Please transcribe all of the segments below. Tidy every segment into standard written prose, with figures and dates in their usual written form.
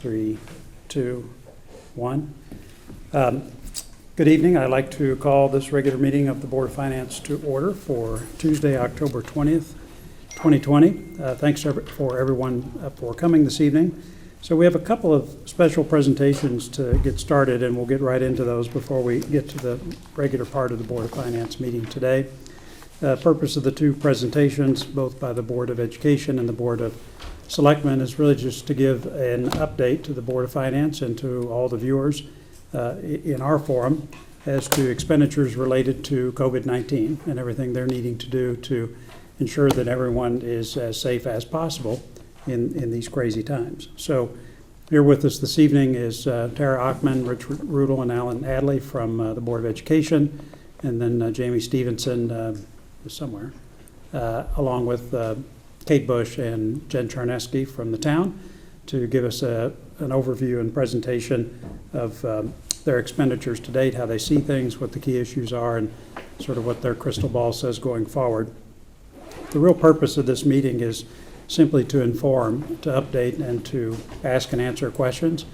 3, 2, 1. Good evening. I'd like to call this regular meeting of the Board of Finance to order for Tuesday, October 20th, 2020. Thanks for everyone for coming this evening. So we have a couple of special presentations to get started, and we'll get right into those before we get to the regular part of the Board of Finance meeting today. The purpose of the two presentations, both by the Board of Education and the Board of Selectmen, is really just to give an update to the Board of Finance and to all the viewers in our forum as to expenditures related to COVID-19 and everything they're needing to do to ensure that everyone is as safe as possible in these crazy times. So here with us this evening is Tara Achman, Rich Rudel, and Alan Adley from the Board of Education, and then Jamie Stevenson is somewhere, along with Kate Bush and Jen Charneski from the town to give us an overview and presentation of their expenditures to date, how they see things, what the key issues are, and sort of what their crystal ball says going forward. The real purpose of this meeting is simply to inform, to update, and to ask and answer questions.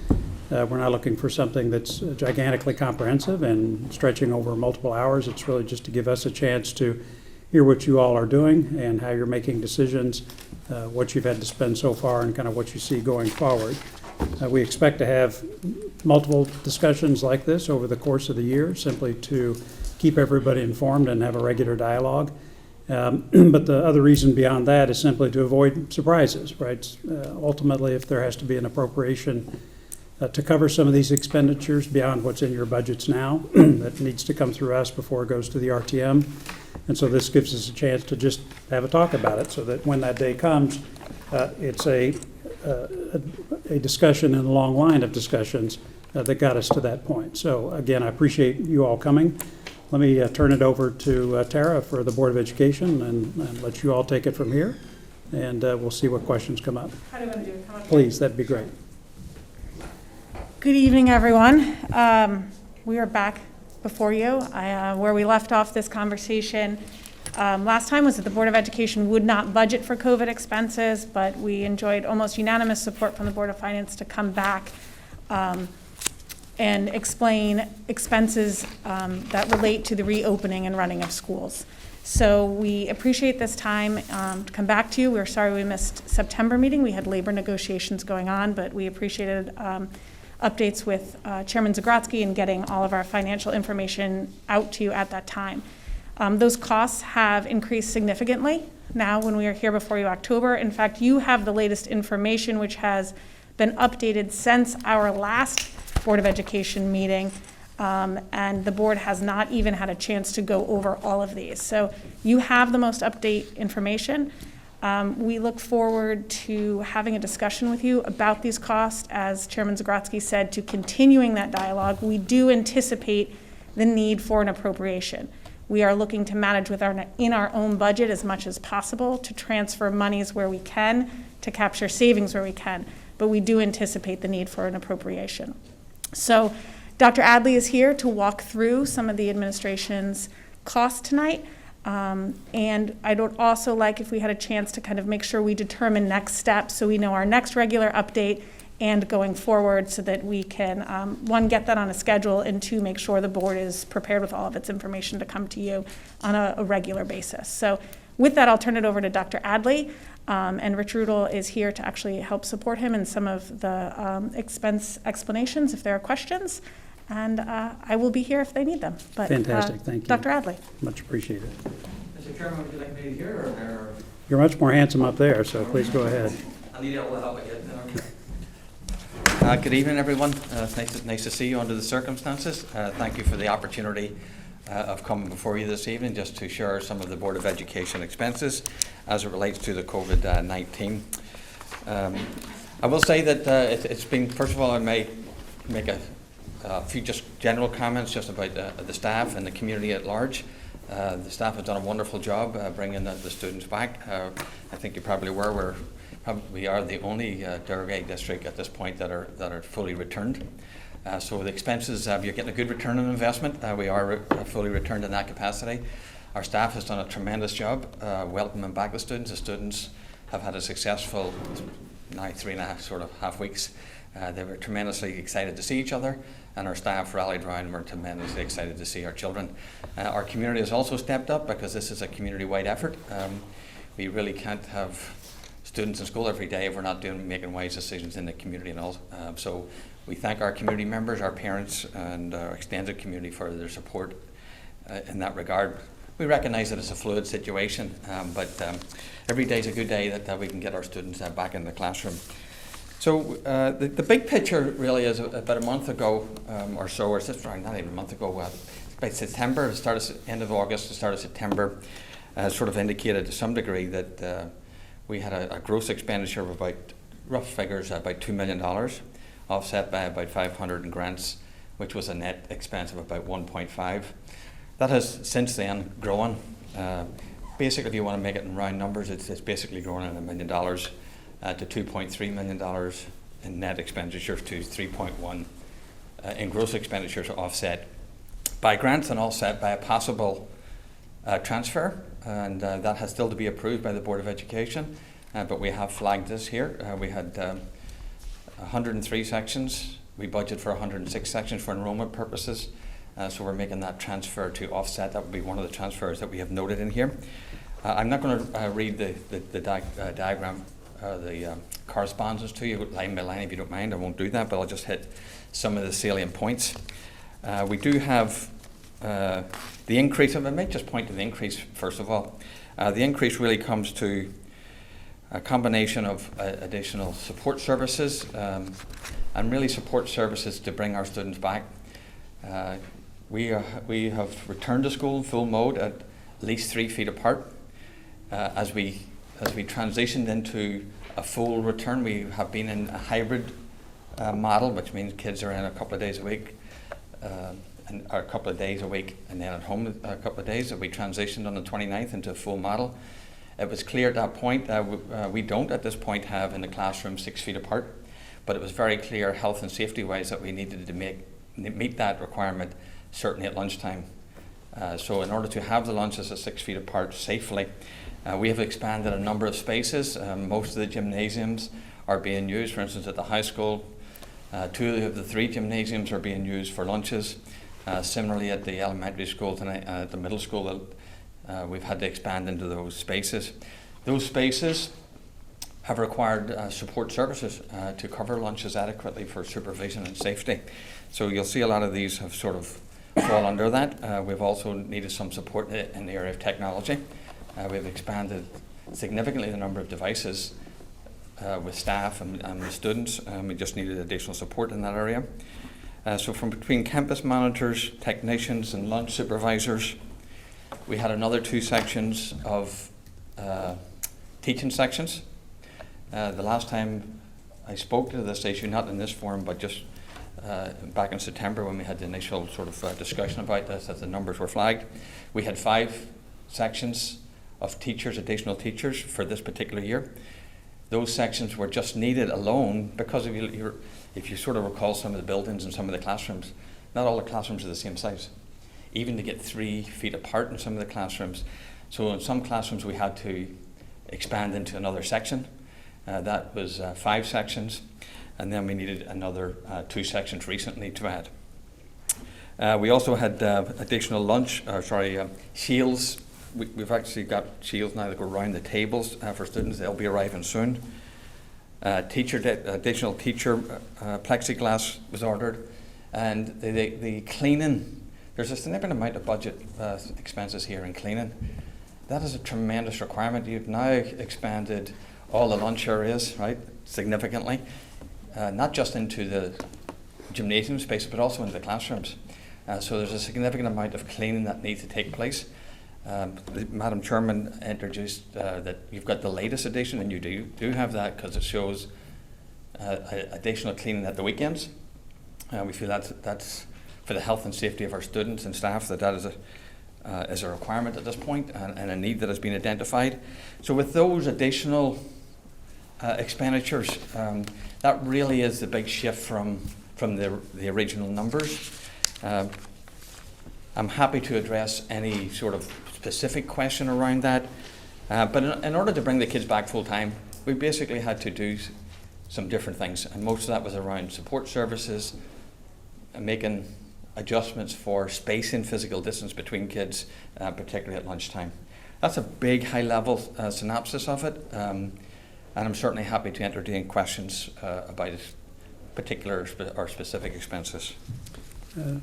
We're not looking for something that's gigantically comprehensive and stretching over multiple hours. It's really just to give us a chance to hear what you all are doing and how you're making decisions, what you've had to spend so far, and kind of what you see going forward. We expect to have multiple discussions like this over the course of the year, simply to keep everybody informed and have a regular dialogue. But the other reason beyond that is simply to avoid surprises, right? Ultimately, if there has to be an appropriation to cover some of these expenditures beyond what's in your budgets now, that needs to come through us before it goes to the RTM. And so this gives us a chance to just have a talk about it so that when that day comes, it's a discussion in a long line of discussions that got us to that point. So again, I appreciate you all coming. Let me turn it over to Tara for the Board of Education and let you all take it from here. And we'll see what questions come up. How do you want to do it? Please, that'd be great. Good evening, everyone. We are back before you. Where we left off this conversation last time was that the Board of Education would not budget for COVID expenses, but we enjoyed almost unanimous support from the Board of Finance to come back and explain expenses that relate to the reopening and running of schools. So we appreciate this time to come back to you. We're sorry we missed September meeting. We had labor negotiations going on, but we appreciated updates with Chairman Zagrodzky and getting all of our financial information out to you at that time. Those costs have increased significantly now when we are here before you October. In fact, you have the latest information which has been updated since our last Board of Education meeting, and the board has not even had a chance to go over all of these. So you have the most up-to-date information. We look forward to having a discussion with you about these costs. As Chairman Zagrodzky said, to continuing that dialogue. We do anticipate the need for an appropriation. We are looking to manage in our own budget as much as possible to transfer monies where we can, to capture savings where we can, but we do anticipate the need for an appropriation. So Dr. Adley is here to walk through some of the administration's costs tonight. And I would also like if we had a chance to kind of make sure we determine next steps so we know our next regular update and going forward so that we can, one, get that on a schedule, and two, make sure the board is prepared with all of its information to come to you on a regular basis. So with that, I'll turn it over to Dr. Adley, and Rich Rudel is here to actually help support him in some of the expense explanations if there are questions. And I will be here if they need them. But, fantastic, thank you. Dr. Adley. Much appreciated. Mr. Chairman, would you like me here or there? You're much more handsome up there, so please go ahead. I need all the help I get. Good evening, everyone. It's nice to see you under the circumstances. Thank you for the opportunity of coming before you this evening just to share some of the Board of Education expenses as it relates to the COVID-19. I will say that it's been, first of all, I may make a few just general comments just about the staff and the community at large. The staff has done a wonderful job bringing the students back. I think you're probably aware we are the only derogate district at this point that are fully returned. So the expenses, you're getting a good return on investment. We are fully returned in that capacity. Our staff has done a tremendous job welcoming back the students. The students have had a successful now 3.5 sort of half weeks They were tremendously excited to see each other, and our staff rallied around and were tremendously excited to see our children. Our community has also stepped up because this is a community-wide effort. We really can't have students in school every day if we're not making wise decisions in the community and all. So we thank our community members, our parents, and our extended community for their support in that regard. We recognise that it's a fluid situation, but every day is a good day that we can get our students back in the classroom. So the big picture really is about a month ago or so, or sorry, not even a month ago, by September, end of August, the start of September, sort of indicated to some degree that we had a gross expenditure of about, rough figures, about $2 million, offset by about 500 in grants, which was a net expense of about 1.5. That has since then grown. Basically, if you want to make it in round numbers, it's basically grown in $1 million to $2.3 million in net expenditures to 3.1 in gross expenditures, offset by grants and offset by a possible transfer, and that has still to be approved by the Board of Education, but we have flagged this here. We had 103 sections. We budgeted for 106 sections for enrollment purposes, so we're making that transfer to offset. That would be one of the transfers that we have noted in here. I'm not going to read the diagram, the correspondence to you line by line if you don't mind. I won't do that, but I'll just hit some of the salient points. We do have the increase, and I might just point to the increase first of all. The increase really comes to a combination of additional support services and really support services to bring our students back. We have returned to school in full mode at least 3 feet apart. As we transitioned into a full return, we have been in a hybrid model, which means kids are in a couple of days a week, or a couple of days a week, and then at home a couple of days. We transitioned on the 29th into a full model. It was clear at that point, we don't at this point have in the classroom 6 feet apart, but it was very clear health and safety wise that we needed to meet that requirement, certainly at lunchtime. So in order to have the lunches at 6 feet apart safely, we have expanded a number of spaces. Most of the gymnasiums are being used. For instance, at the high school, 2 of the 3 gymnasiums are being used for lunches. Similarly, at the elementary school and at the middle school, we've had to expand into those spaces. Those spaces have required support services to cover lunches adequately for supervision and safety. So you'll see a lot of these have sort of fall under that. We've also needed some support in the area of technology. We've expanded significantly the number of devices with staff and with students. We just needed additional support in that area. So from between campus monitors, technicians and lunch supervisors, we had another 2 sections of teaching sections. The last time I spoke to this issue, not in this forum, but just back in September when we had the initial sort of discussion about this, as the numbers were flagged, we had 5 sections of teachers, additional teachers for this particular year. Those sections were just needed alone because if you sort of recall some of the buildings and some of the classrooms, not all the classrooms are the same size. Even to get 3 feet apart in some of the classrooms. So in some classrooms we had to expand into another section. That was 5 sections. And then we needed another 2 sections recently to add. We also had additional shields. We've actually got shields now that go around the tables for students. They'll be arriving soon. Additional teacher plexiglass was ordered. And the cleaning, there's a significant amount of budget expenses here in cleaning. That is a tremendous requirement. You've now expanded all the lunch areas, right, significantly. Not just into the gymnasium space, but also into the classrooms. So there's a significant amount of cleaning that needs to take place. Madam Chairman introduced that you've got the latest edition, and you do have that because it shows additional cleaning at the weekends. We feel that's for the health and safety of our students and staff, that is a requirement at this point and a need that has been identified. So with those additional expenditures, that really is the big shift from the original numbers. I'm happy to address any sort of specific question around that, but in order to bring the kids back full time, we basically had to do some different things, and most of that was around support services and making adjustments for spacing physical distance between kids, particularly at lunchtime. That's a big high-level synopsis of it, and I'm certainly happy to entertain questions about particular or specific expenses.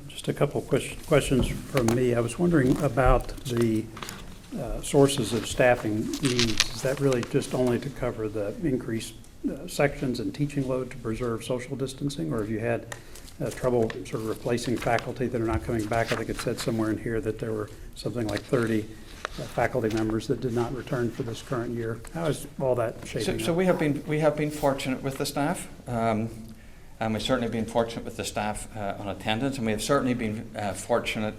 Just a couple of questions from me. I was wondering about the sources of staffing needs. Is that really just only to cover the increased sections and teaching load to preserve social distancing, or have you had trouble sort of replacing faculty that are not coming back? I think it said somewhere in here that there were something like 30 faculty members that did not return for this current year. How is all that shaping So up? we have been fortunate with the staff, and we've certainly been fortunate with the staff on attendance, and we have certainly been fortunate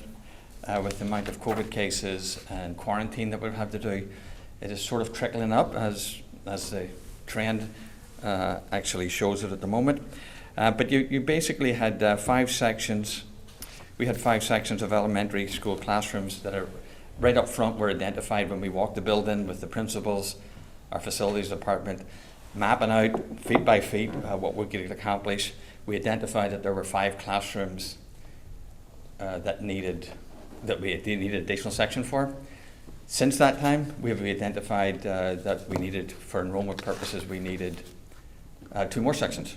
with the amount of COVID cases and quarantine that we've had to do. It is sort of trickling up as the trend actually shows it at the moment. But you basically had 5 sections. We had 5 sections of elementary school classrooms that are right up front, were identified when we walked the building with the principals, our facilities department, mapping out feet by feet what we could accomplish. We identified that there were 5 classrooms that we needed additional section for. Since that time, we have identified that we needed, for enrollment purposes, we needed 2 more sections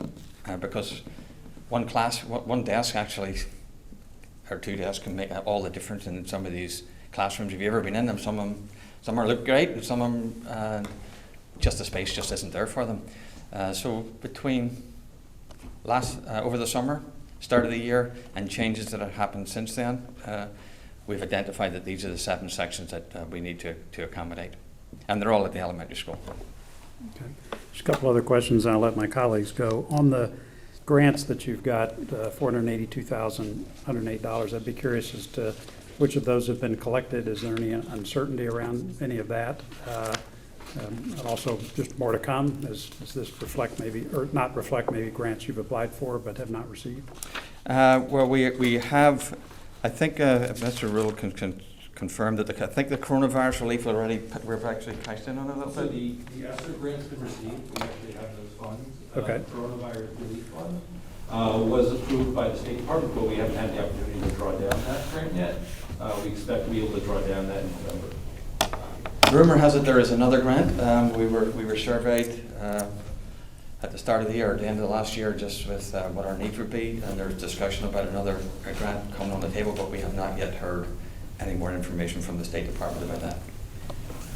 because one desk actually, or 2 desks can make all the difference in some of these classrooms. Have you ever been in them? Some are look great, and some of them just the space just isn't there for them. So between over the summer, start of the year, and changes that have happened since then, we've identified that these are the 7 sections that we need to accommodate, and they're all at the elementary school. Okay. Just a couple other questions, and I'll let my colleagues go. On the grants that you've got, $482,108, I'd be curious as to which of those have been collected. Is there any uncertainty around any of that? And also, just more to come. Does this reflect maybe, or not reflect maybe grants you've applied for but have not received? Well, we have, I think Mr. Rule can confirm that I think the coronavirus relief we've actually cashed in on it a little So bit. the ESSER grant's been received, we actually have those funds. Okay. Coronavirus relief fund was approved by the State Department, but we haven't had the opportunity to draw down that grant yet. We expect to be able to draw down that in November. Rumor has it there is another grant. We were surveyed at the start of the year, or at the end of the last year, just with what our needs would be, and there's discussion about another grant coming on the table, but we have not yet heard any more information from the State Department about that.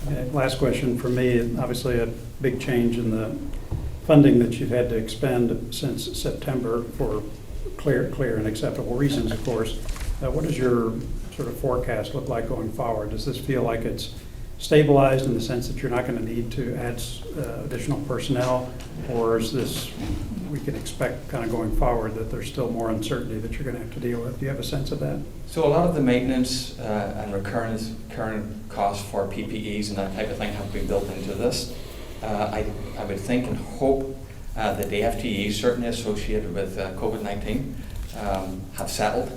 Okay, last question for me. Obviously, a big change in the funding that you've had to expend since September for clear and acceptable reasons, of course. What does your sort of forecast look like going forward? Does this feel like it's stabilized in the sense that you're not going to need to add additional personnel, or is this, we can expect kind of going forward that there's still more uncertainty that you're going to have to deal with? Do you have a sense of that? So a lot of the maintenance and current costs for PPEs and that type of thing have been built into this. I would think and hope that the FTEs certainly associated with COVID-19 have settled.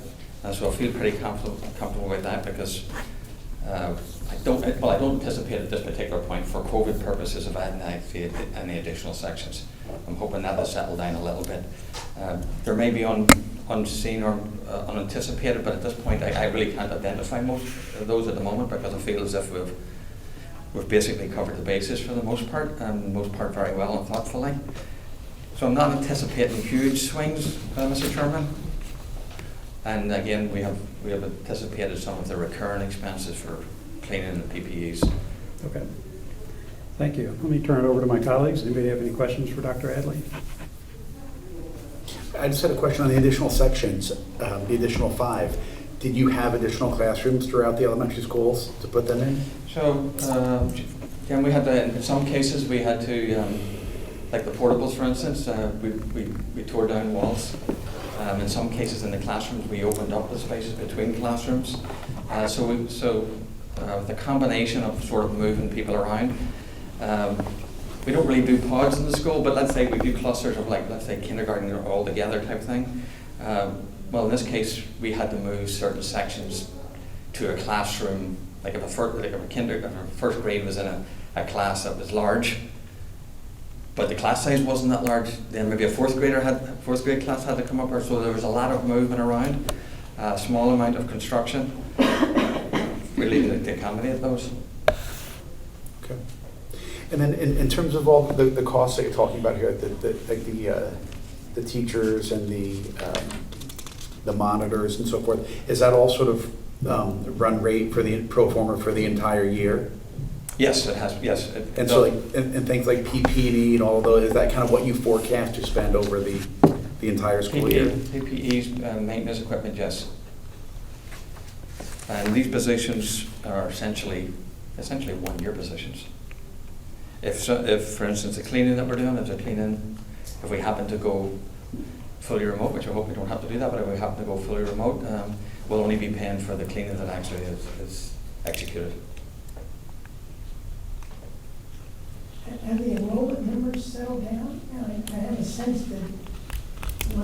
So I feel pretty comfortable with that, because I don't anticipate at this particular point, for COVID purposes, of adding any additional sections. I'm hoping that will settle down a little bit. There may be unseen or unanticipated, but at this point I really can't identify most of those at the moment, because I feel as if we've basically covered the bases for the most part, and most part very well and thoughtfully. So I'm not anticipating huge swings, Mr. Chairman. And again, we have anticipated some of the recurring expenses for cleaning the PPEs. Okay. Thank you. Let me turn it over to my colleagues. Anybody have any questions for Dr. Adley? I just had a question on the additional sections, the additional 5. Did you have additional classrooms throughout the elementary schools to put them in? So, again, we had in some cases we had to, like the portables, for instance, we tore down walls. In some cases in the classrooms, we opened up the spaces between classrooms. So the combination of sort of moving people around, we don't really do pods in the school, but let's say we do clusters of, like, let's say kindergarten all together type thing. Well, in this case, we had to move certain sections to a classroom, like if a first grade was in a class that was large, but the class size wasn't that large. Then maybe a fourth grade class had to come up, or so there was a lot of movement around, a small amount of construction, really to accommodate those. Okay. And then in terms of all the costs that you're talking about here, the teachers and the monitors and so forth, is that all sort of run rate for the pro forma for the entire year? Yes, it has, yes. And so and things like PPE and all of those, is that kind of what you forecast to spend over the entire school year? PPEs, maintenance equipment, yes. And these positions are essentially 1-year positions. If, for instance, the cleaning that we're doing, if we happen to go fully remote, which I hope we don't have to do that, but if we happen to go fully remote, we'll only be paying for the cleaning that actually is executed. Have the enrollment numbers settled down? I have a sense that it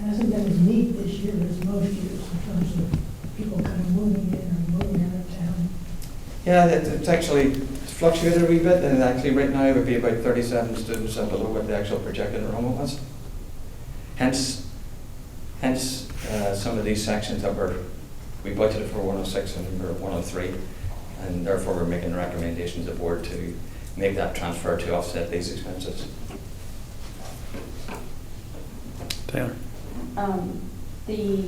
hasn't been as neat this year as most years in terms of people kind of moving in or moving out of town. Yeah, it's actually fluctuated a wee bit, and actually right now it would be about 37 students below what the actual projected enrollment was. Hence, some of these sections that we budgeted for 106 and we're at 103, and therefore we're making recommendations to the board to make that transfer to offset these expenses. Taylor? The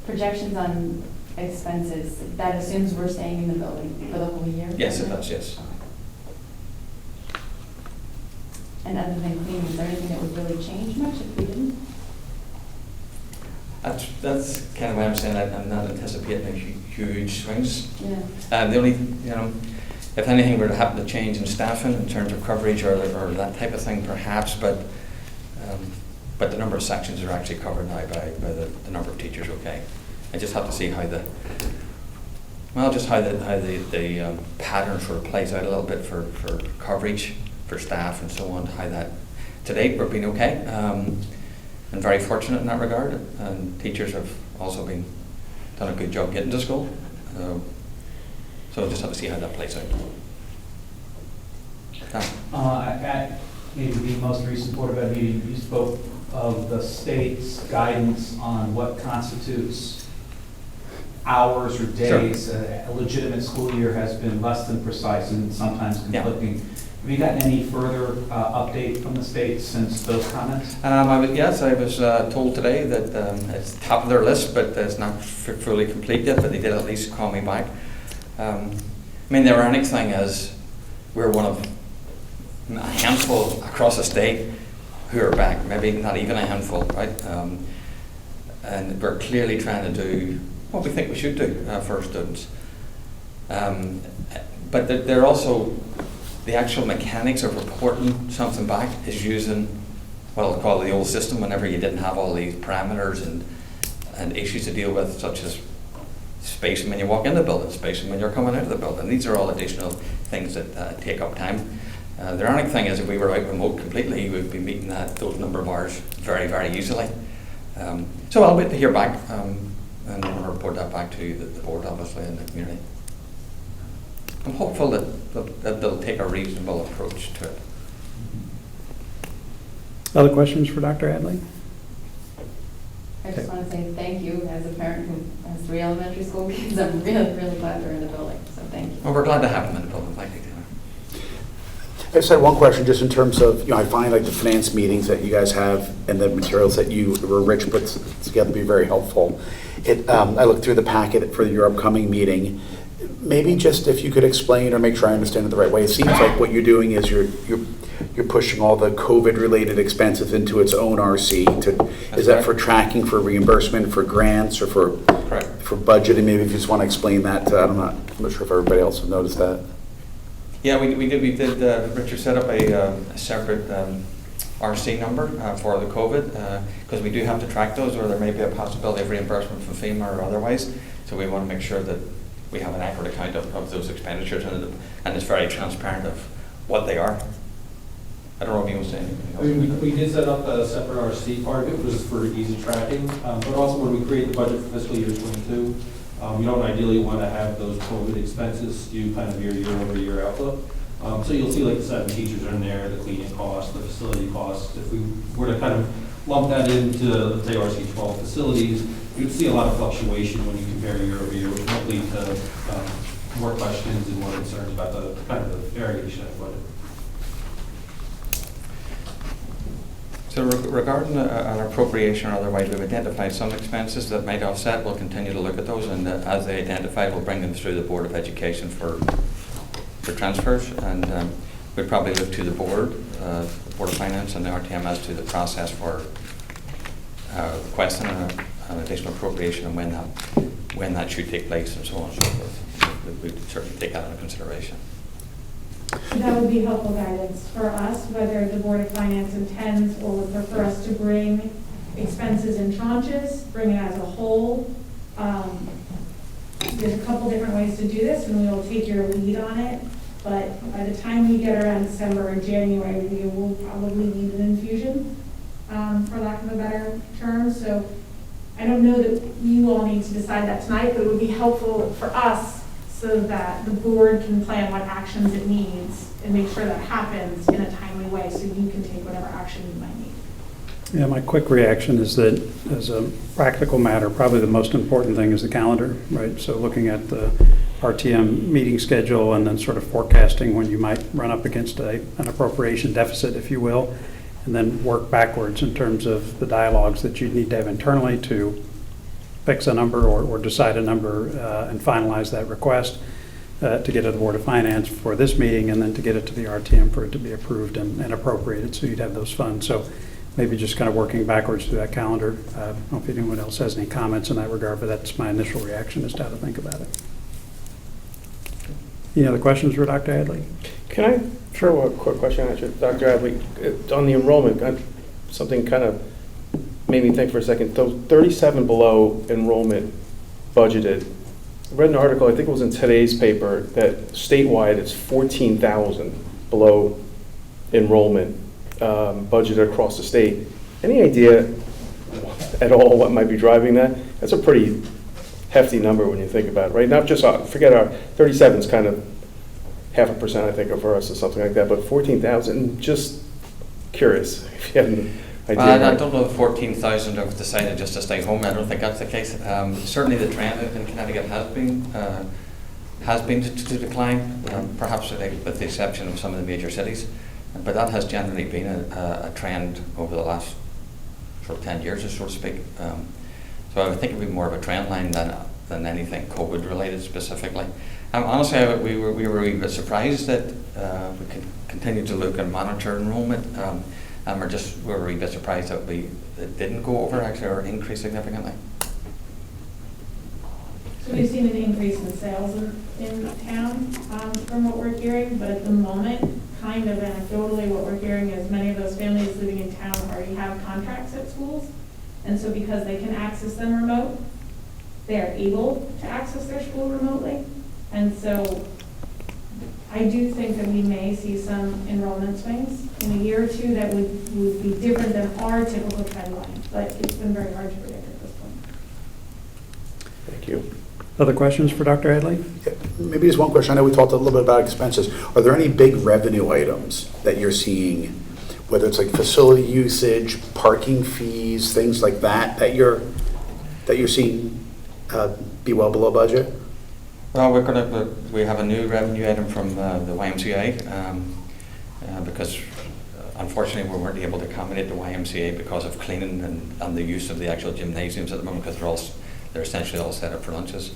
projections on expenses, that assumes we're staying in the building for the whole year? Yes, it does, yes. And other than cleaning, is there anything that would really change much if we didn't? That's kind of why I'm saying I'm not anticipating any huge swings. Yeah. The only, if anything were to happen to change in staffing in terms of coverage or that type of thing, perhaps, but the number of sections are actually covered now by the number of teachers. Okay, I just have to see how the pattern sort of plays out a little bit for coverage for staff and so on. How that to date we've been okay, and very fortunate in that regard. And teachers have also done a good job getting to school. So we'll just have to see how that plays out. At maybe the most recent Board of Ed meeting, you spoke of the state's guidance on what constitutes hours or days. Sure. A legitimate school year has been less than precise and sometimes conflicting. Yeah. Have you gotten any further update from the state since those comments? Yes, I was told today that it's top of their list, but it's not fully complete yet, but they did at least call me back. The ironic thing is we're one of a handful across the state who are back, maybe not even a handful, right? And we're clearly trying to do what we think we should do for our students. But they're also, the actual mechanics of reporting something back is using what I'll call the old system whenever you didn't have all these parameters and issues to deal with, such as spacing when you walk in the building, spacing when you're coming out of the building. These are all additional things that take up time. The ironic thing is if we were out remote completely, we would be meeting those number of hours very, very easily. So I'll wait to hear back and I'll report that back to the board, obviously, and the community. I'm hopeful that they'll take a reasonable approach to it. Other questions for Dr. Hadley? I just want to say thank you as a parent who has 3 elementary school kids. I'm really, really glad they're in the building, so thank you. Well, we're glad to have them in the building. Thank you, Taylor. I just had one question, just in terms of, I find like the finance meetings that you guys have and the materials that Rich puts together to be very helpful. I looked through the packet for your upcoming meeting. Maybe just if you could explain or make sure I understand it the right way. It seems like what you're doing is you're pushing all the COVID-related expenses into its own RC. Is that for tracking, for reimbursement, for grants, or for budgeting? Maybe if you just want to explain that. I'm not sure if everybody else has noticed that. Yeah, we did. Richard set up a separate RC number for the COVID because we do have to track those, or there may be a possibility of reimbursement from FEMA or otherwise. So we want to make sure that we have an accurate account of those expenditures, and it's very transparent of what they are. I don't know if you want to say anything else. We did set up a separate RC part of it, was for easy tracking, but also when we create the budget for fiscal year 22, we don't ideally want to have those COVID expenses skew kind of your year-over-year outlook. So you'll see like the 7 teachers are in there, the cleaning costs, the facility costs. If we were to kind of lump that into, let's say, RC 12 facilities, you'd see a lot of fluctuation when you compare year over year, which might lead to more questions and more concerns about the kind of the variation of budget. So regarding an appropriation or otherwise, we've identified some expenses that might offset. We'll continue to look at those, and as they identify, we'll bring them through the Board of Education for transfers. And we'd probably look to the Board of Finance and the RTM as to the process for requesting an additional appropriation and when that should take place and so on and so forth. We'd certainly take that into consideration. That would be helpful guidance for us, whether the Board of Finance intends or would prefer us to bring expenses in tranches, bring it as a whole. There's a couple different ways to do this, and we will take your lead on it. But by the time we get around December or January, we will probably need an infusion, for lack of a better term. So I don't know that you all need to decide that tonight, but it would be helpful for us so that the board can plan what actions it needs and make sure that happens in a timely way so you can take whatever action you might need. Yeah, my quick reaction is that as a practical matter, probably the most important thing is the calendar, right? So looking at the RTM meeting schedule and then sort of forecasting when you might run up against an appropriation deficit, if you will, and then work backwards in terms of the dialogues that you need to have internally to fix a number or decide a number and finalize that request to get to the Board of Finance for this meeting, and then to get it to the RTM for it to be approved and appropriated, so you'd have those funds. So maybe just kind of working backwards through that calendar. I don't know if anyone else has any comments in that regard, but that's my initial reaction as to how to think about it. Any other questions for Dr. Hadley? Can I throw a quick question at you, Dr. Adley? On the enrollment, something kind of made me think for a second. Those 37 below enrollment budgeted. I read an article, I think it was in today's paper, that statewide it's 14,000 below enrollment budgeted across the state. Any idea at all what might be driving that? That's a pretty hefty number when you think about it, right? Not just, forget our 37 is kind of 0.5%, I think, for us or something like that, but 14,000, just curious if you have an idea. I don't know if 14,000 have decided just to stay home. I don't think that's the case. Certainly the trend in Connecticut has been to decline, perhaps with the exception of some of the major cities. But that has generally been a trend over the last sort of 10 years, so to speak. So I would think it would be more of a trend line than anything COVID related specifically. Honestly, we were a wee bit surprised that we could continue to look and monitor enrollment. We're a wee bit surprised that it didn't go over actually or increase significantly. So we've seen an increase in sales in town from what we're hearing, but at the moment, kind of anecdotally, what we're hearing is many of those families living in town already have contracts at schools. And so because they can access them remote, they are able to access their school remotely. And so I do think that we may see some enrollment swings in a year or two that would be different than our typical trend line, but it's been very hard to predict at this point. Thank you. Other questions for Dr. Hadley? Yeah, maybe just one question. I know we talked a little bit about expenses. Are there any big revenue items that you're seeing, whether it's like facility usage, parking fees, things like that, that you're seeing be well below budget? Well, we have a new revenue item from the YMCA because unfortunately we weren't able to accommodate the YMCA because of cleaning and the use of the actual gymnasiums at the moment, because they're essentially all set up for lunches.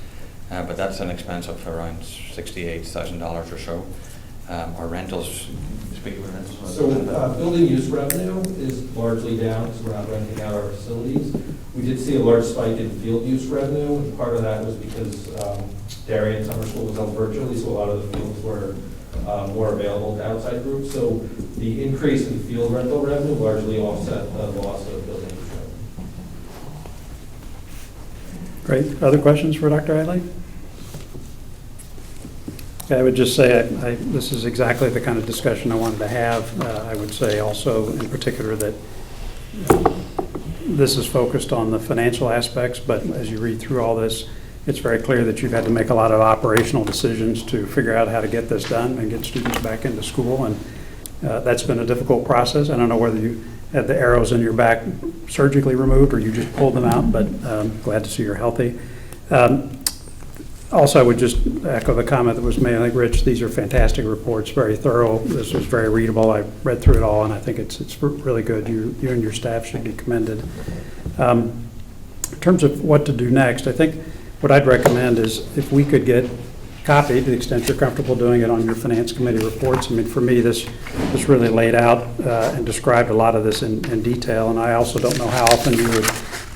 But that's an expense of around $68,000 or so. Our rentals, speaking of rentals. So building use revenue is largely down because we're not renting out our facilities. We did see a large spike in field use revenue, and part of that was because Darien Summer School was held virtually, so a lot of the fields were more available to outside groups. So the increase in field rental revenue largely offset the loss of building use revenue. Great. Other questions for Dr. Hadley? I would just say this is exactly the kind of discussion I wanted to have. I would say also in particular that this is focused on the financial aspects, but as you read through all this, it's very clear that you've had to make a lot of operational decisions to figure out how to get this done and get students back into school, and that's been a difficult process. I don't know whether you had the arrows in your back surgically removed or you just pulled them out, but glad to see you're healthy. Also, I would just echo the comment that was made. I think, Rich, these are fantastic reports, very thorough. This was very readable. I read through it all, and I think it's really good. You and your staff should be commended. In terms of what to do next, I think what I'd recommend is if we could get copied, to the extent you're comfortable doing it on your Finance Committee reports. I mean, for me, this really laid out and described a lot of this in detail, and I also don't know how often you would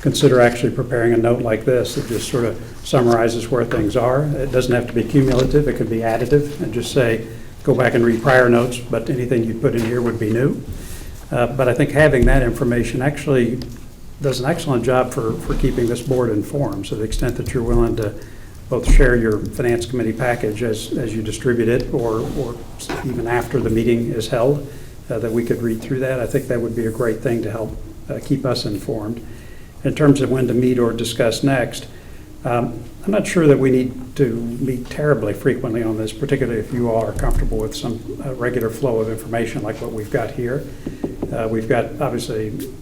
consider actually preparing a note like this that just sort of summarizes where things are. It doesn't have to be cumulative, it could be additive, and just say, go back and read prior notes, but anything you put in here would be new. But I think having that information actually does an excellent job for keeping this board informed. So to the extent that you're willing to both share your Finance Committee package as you distribute it, or even after the meeting is held, that we could read through that, I think that would be a great thing to help keep us informed. In terms of when to meet or discuss next, I'm not sure that we need to meet terribly frequently on this, particularly if you all are comfortable with some regular flow of information like what we've got here. We've got, obviously,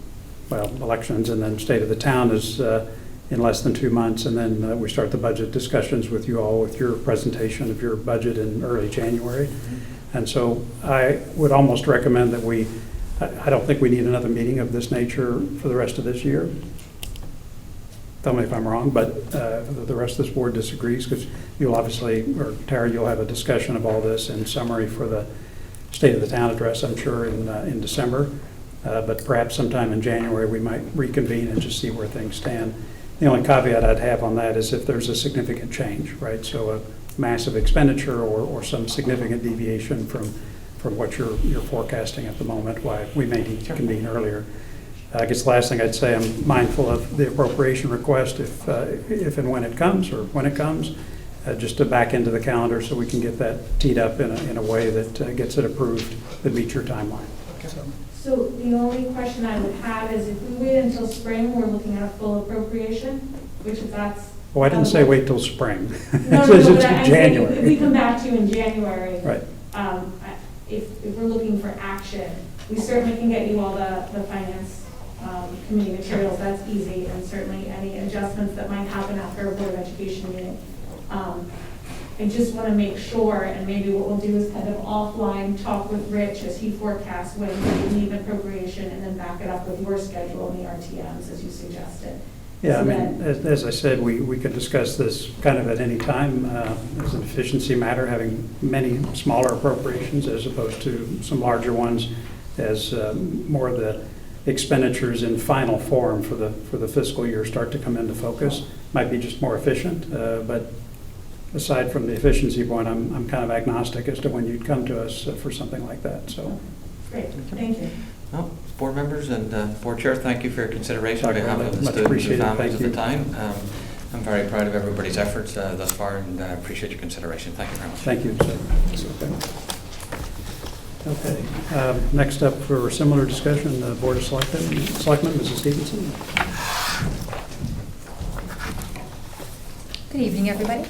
well, elections, and then state of the town is in less than 2 months, and then we start the budget discussions with you all with your presentation of your budget in early January. And so I would almost recommend that I don't think we need another meeting of this nature for the rest of this year. Tell me if I'm wrong, but the rest of this board disagrees, because you'll obviously, or Tara, you'll have a discussion of all this in summary for the State of the Town address, I'm sure, in December. But perhaps sometime in January we might reconvene and just see where things stand. The only caveat I'd have on that is if there's a significant change, right? So a massive expenditure or some significant deviation from what you're forecasting at the moment, why we may need to convene earlier. I guess the last thing I'd say, I'm mindful of the appropriation request if and when it comes, just to back into the calendar so we can get that teed up in a way that gets it approved that meets your timeline. So the only question I would have is if we wait until spring, we're looking at a full appropriation, which if that's. Oh, I didn't say wait till spring. No, It's but I'm saying January. if we come back to you in January. Right. If we're looking for action, we certainly can get you all the finance committee materials, that's easy, and certainly any adjustments that might happen after a Board of Education meeting. I just want to make sure, and maybe what we'll do is kind of offline talk with Rich as he forecasts when we need an appropriation, and then back it up with your schedule and the RTMs as you suggested. Yeah, So I mean, as I said, we could discuss this kind of at any time as an efficiency matter, having many smaller appropriations as opposed to some larger ones as more of the expenditures in final form for the fiscal year start to come into focus. Might be just more efficient, but aside from the efficiency point, I'm kind of agnostic as to when you'd come to us for something like that. So, great, thank you. Well, board members and board chair, thank you for your consideration on Dr. behalf of the Much students and appreciated. families Thank at the you. time. I'm very proud of everybody's efforts thus far, and appreciate your consideration. Thank you very much. thank you. Okay. Next up for a similar discussion, the Board of Selectmen, Mrs. Stevenson. Good evening, everybody.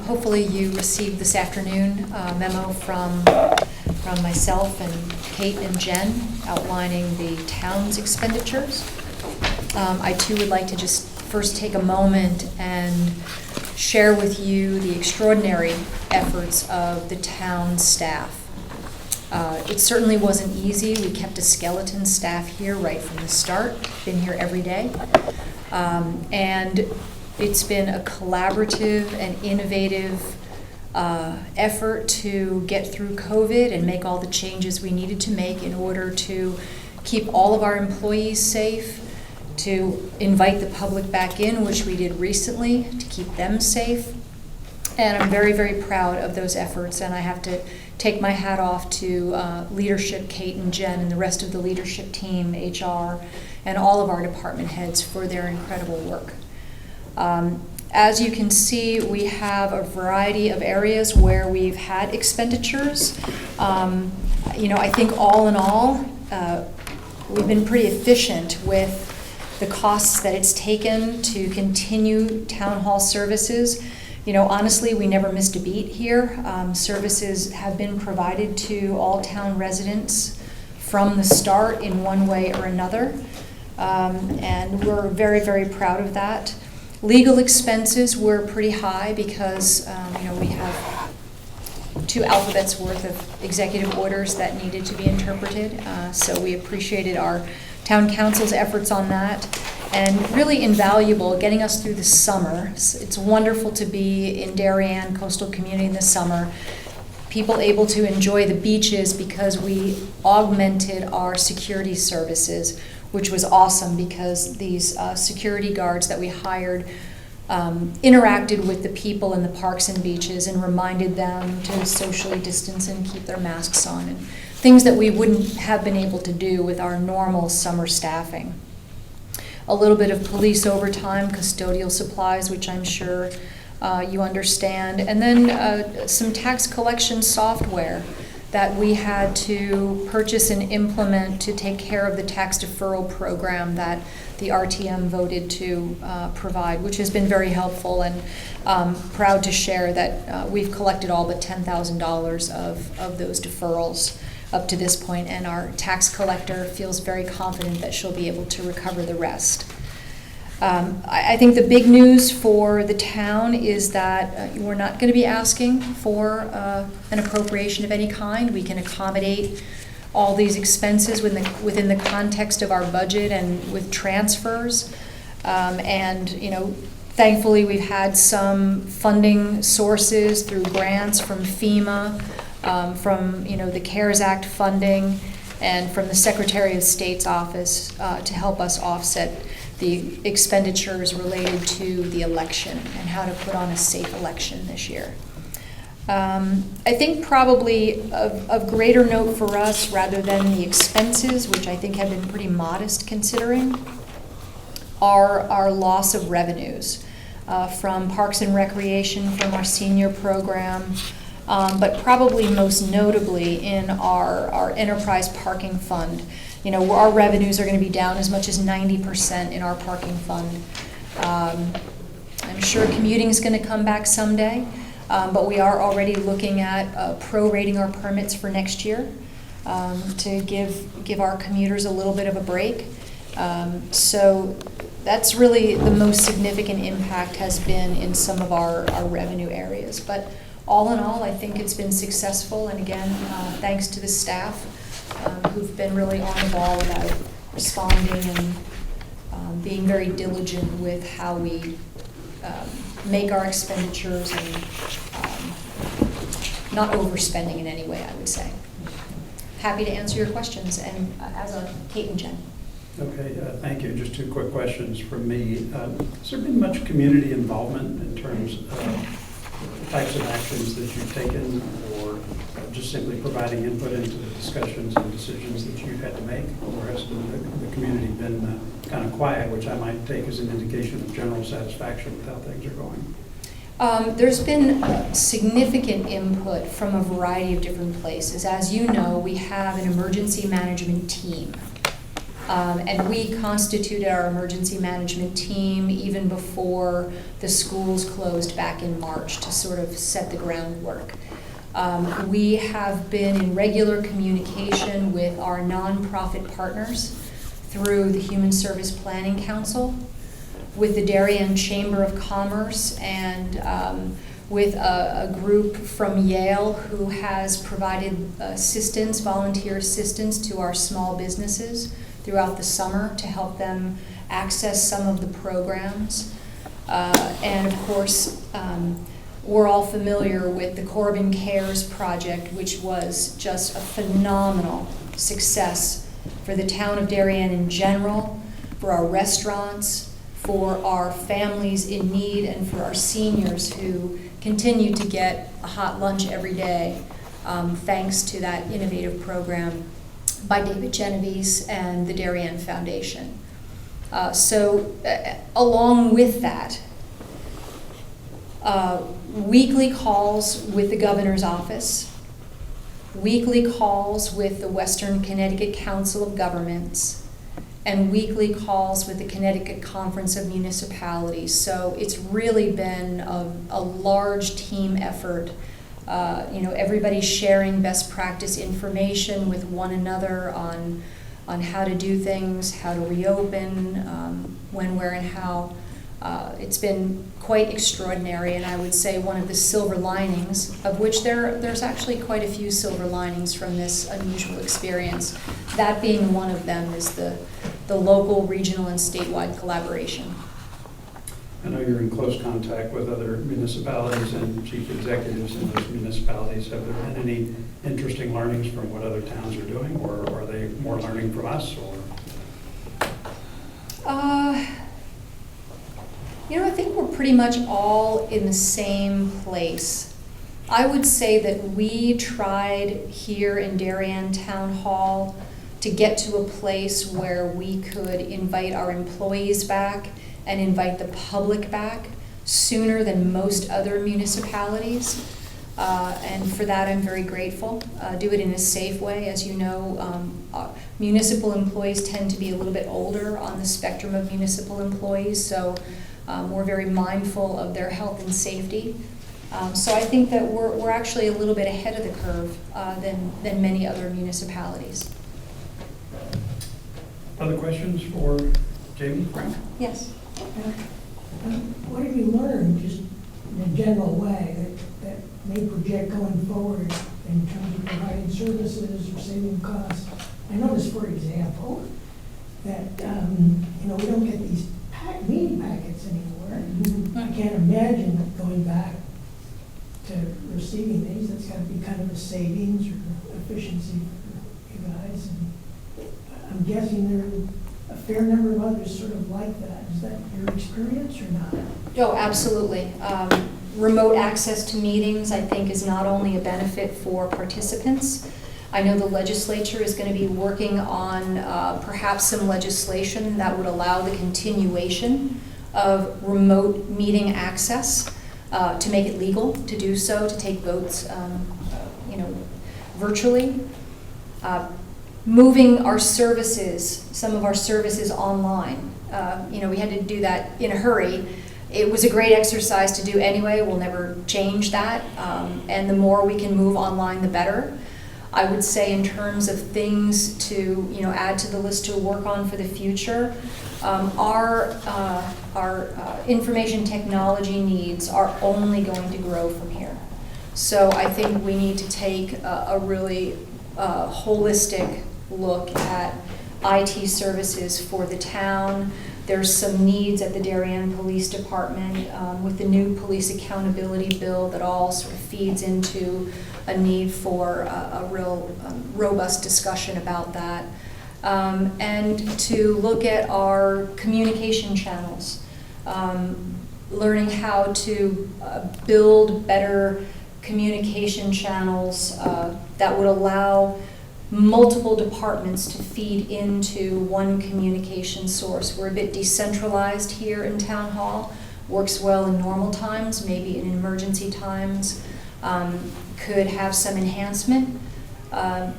Hopefully you received this afternoon a memo from myself and Kate and Jen outlining the town's expenditures. I too would like to just first take a moment and share with you the extraordinary efforts of the town staff. It certainly wasn't easy. We kept a skeleton staff here right from the start, been here every day. And it's been a collaborative and innovative effort to get through COVID and make all the changes we needed to make in order to keep all of our employees safe, to invite the public back in, which we did recently, to keep them safe. And I'm very, very proud of those efforts, and I have to take my hat off to leadership, Kate and Jen, and the rest of the leadership team, HR, and all of our department heads for their incredible work. As you can see, we have a variety of areas where we've had expenditures. I think all in all, we've been pretty efficient with the costs that it's taken to continue town hall services. You know, honestly, we never missed a beat here. Services have been provided to all town residents from the start in one way or another. And we're very, very proud of that. Legal expenses were pretty high because, we have 2 alphabets worth of executive orders that needed to be interpreted. So we appreciated our town council's efforts on that. And really invaluable getting us through the summer. It's wonderful to be in Darien coastal community in the summer. People able to enjoy the beaches because we augmented our security services, which was awesome because these security guards that we hired interacted with the people in the parks and beaches and reminded them to socially distance and keep their masks on, and things that we wouldn't have been able to do with our normal summer staffing. A little bit of police overtime, custodial supplies, which I'm sure you understand, and then some tax collection software that we had to purchase and implement to take care of the tax deferral program that the RTM voted to provide, which has been very helpful, and proud to share that we've collected all but $10,000 of those deferrals up to this point, and our tax collector feels very confident that she'll be able to recover the rest. I think the big news for the town is that we're not going to be asking for an appropriation of any kind. We can accommodate all these expenses within the context of our budget and with transfers. Thankfully we've had some funding sources through grants from FEMA, from the CARES Act funding, and from the Secretary of State's office to help us offset the expenditures related to the election and how to put on a safe election this year. I think probably of greater note for us, rather than the expenses, which I think have been pretty modest considering, are our loss of revenues from Parks and Recreation, from our senior program, but probably most notably in our enterprise parking fund. Our revenues are going to be down as much as 90% in our parking fund. I'm sure commuting is going to come back someday, but we are already looking at prorating our permits for next year to give our commuters a little bit of a break. So that's really the most significant impact has been in some of our revenue areas. But all in all, I think it's been successful, and again, thanks to the staff who've been really on the ball about responding and being very diligent with how we make our expenditures and not overspending in any way, I would say. Happy to answer your questions, and as are Kate and Jen. Okay, thank you. Just 2 quick questions from me. Has there been much community involvement in terms of the types of actions that you've taken, or just simply providing input into the discussions and decisions that you've had to make? Or has the community been kind of quiet, which I might take as an indication of general satisfaction with how things are going? There's been significant input from a variety of different places. As you know, we have an emergency management team. And we constituted our emergency management team even before the schools closed back in March to sort of set the groundwork. We have been in regular communication with our nonprofit partners through the Human Service Planning Council, with the Darien Chamber of Commerce, and with a group from Yale who has provided assistance, volunteer assistance to our small businesses throughout the summer to help them access some of the programs. And of course, we're all familiar with the Corbin Cares project, which was just a phenomenal success for the town of Darien in general, for our restaurants, for our families in need, and for our seniors who continue to get a hot lunch every day, thanks to that innovative program by David Genovese and the Darien Foundation. Along with that, weekly calls with the governor's office, weekly calls with the Western Connecticut Council of Governments, and weekly calls with the Connecticut Conference of Municipalities. So it's really been a large team effort. Everybody's sharing best practice information with one another on how to do things, how to reopen, when, where, and how. It's been quite extraordinary, and I would say one of the silver linings, of which there's actually quite a few silver linings from this unusual experience. That being one of them is the local, regional, and statewide collaboration. I know you're in close contact with other municipalities and chief executives in those municipalities. Have there been any interesting learnings from what other towns are doing, or are they more learning from us? Or I think we're pretty much all in the same place. I would say that we tried here in Darien Town Hall to get to a place where we could invite our employees back and invite the public back sooner than most other municipalities. And for that, I'm very grateful. Do it in a safe way. As you know, municipal employees tend to be a little bit older on the spectrum of municipal employees, so we're very mindful of their health and safety. So I think that we're actually a little bit ahead of the curve than many other municipalities. other questions for Jamie Frank? Yes. What have you learned, just in a general way, that may project going forward in terms of providing services or saving costs? I noticed, for example, that we don't get these meeting packets anymore. I can't imagine going back to receiving these. That's got to be kind of a savings or efficiency for you guys. And I'm guessing there are a fair number of others sort of like that. Is that your experience or not? Oh, absolutely. Remote access to meetings, I think, is not only a benefit for participants. I know the legislature is going to be working on perhaps some legislation that would allow the continuation of remote meeting access to make it legal to do so, to take votes, virtually. Moving our services, some of our services online. We had to do that in a hurry. It was a great exercise to do anyway. We'll never change that. And the more we can move online, the better. I would say in terms of things to add to the list to work on for the future, our information technology needs are only going to grow from here. So I think we need to take a really holistic look at IT services for the town. There's some needs at the Darien Police Department with the new police accountability bill that all sort of feeds into a need for a real robust discussion about that. And to look at our communication channels, learning how to build better communication channels that would allow multiple departments to feed into one communication source. We're a bit decentralized here in Town Hall. Works well in normal times, maybe in emergency times. Could have some enhancement. But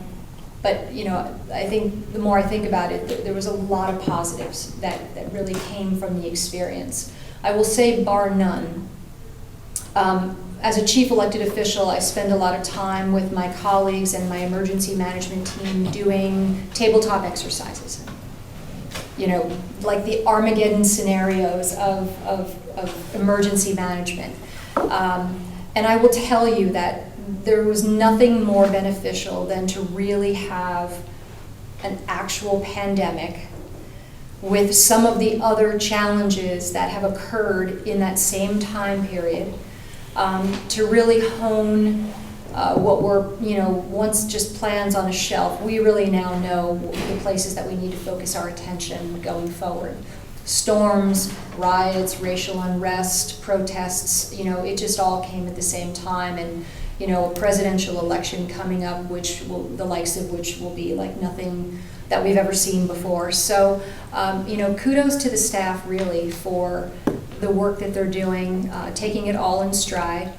I think the more I think about it, there was a lot of positives that really came from the experience. I will say, bar none. As a chief elected official, I spend a lot of time with my colleagues and my emergency management team doing tabletop exercises. Like the Armageddon scenarios of emergency management. And I will tell you that there was nothing more beneficial than to really have an actual pandemic with some of the other challenges that have occurred in that same time period, to really hone what were, once just plans on a shelf. We really now know the places that we need to focus our attention going forward. Storms, riots, racial unrest, protests, it just all came at the same time. And, a presidential election coming up, the likes of which will be like nothing that we've ever seen before. So, kudos to the staff really for the work that they're doing, taking it all in stride.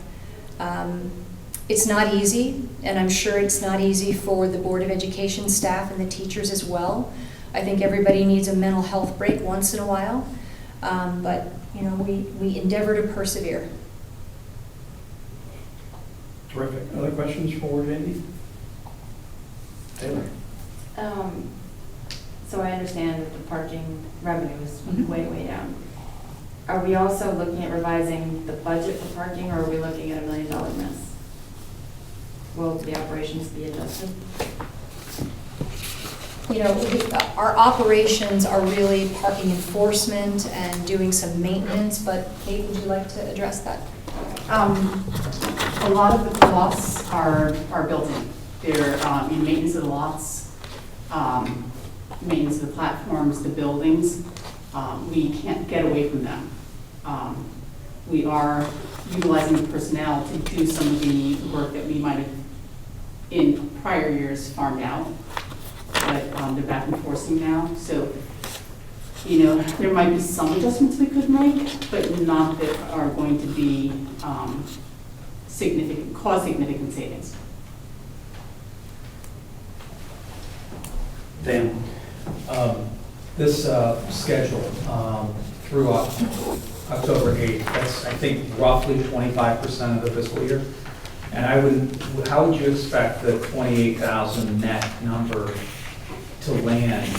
It's not easy, and I'm sure it's not easy for the Board of Education staff and the teachers as well. I think everybody needs a mental health break once in a while, but, you know, we endeavor to persevere. Terrific. Other questions for Jamie? Taylor? So I understand that the parking revenue is way down. Are we also looking at revising the budget for parking, or are we looking at $1 million miss? Will the operations be adjusted? You know, our operations are really parking enforcement and doing some maintenance, but Kate, would you like to address that? A lot of the costs are built in. They're in maintenance of the lots, maintenance of the platforms, the buildings. We can't get away from them. We are utilizing the personnel to do some of the work that we might have in prior years farmed out, but they're back enforcing now. So, you know, there might be some adjustments we could make, but not that are going to be cause significant savings. Dan? This schedule through October 8th, that's, I think, roughly 25% of the fiscal year. And how would you expect the 28,000 net number to land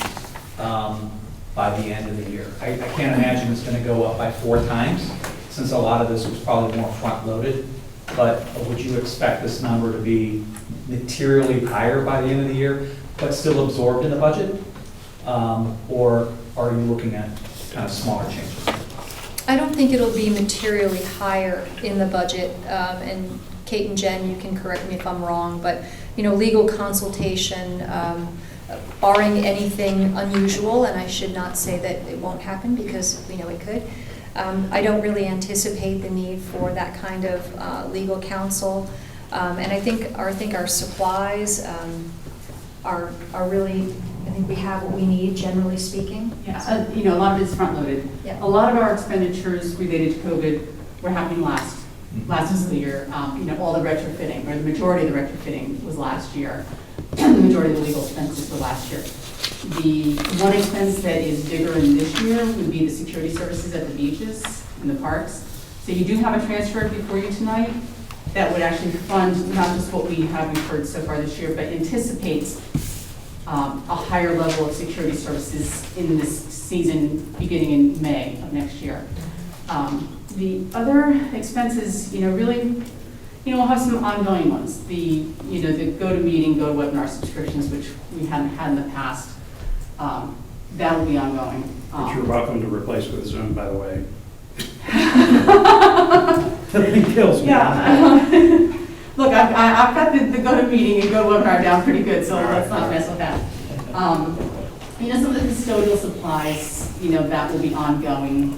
by the end of the year? I can't imagine it's going to go up by 4 times, since a lot of this was probably more front-loaded. But would you expect this number to be materially higher by the end of the year, but still absorbed in the budget? Or are you looking at kind of smaller changes? I don't think it'll be materially higher in the budget, and Kate and Jen, you can correct me if I'm wrong, but, you know, legal consultation, barring anything unusual, and I should not say that it won't happen because we know it could, I don't really anticipate the need for that kind of legal counsel. And I think our supplies are really, I think we have what we need, generally speaking. Yeah, you know, a lot of it's front-loaded. Yeah. A lot of our expenditures related to COVID were happening last fiscal year. You know, all the retrofitting, or the majority of the retrofitting was last year. The majority of the legal expenses were last year. The one expense that is bigger in this year would be the security services at the beaches and the parks. So you do have a transfer before you tonight that would actually fund not just what we have incurred so far this year, but anticipates a higher level of security services in this season beginning in May of next year. The other expenses, you know, really, you know, we'll have some ongoing ones. The, you know, the GoToMeeting, GoToWebinar subscriptions, which we haven't had in the past, that will be ongoing. Which you're welcome to replace with Zoom, by the way. That thing kills me. Yeah. Look, I've got the GoToMeeting and GoToWebinar down pretty good, so let's not mess with that. You know, some of the custodial supplies, you know, that will be ongoing.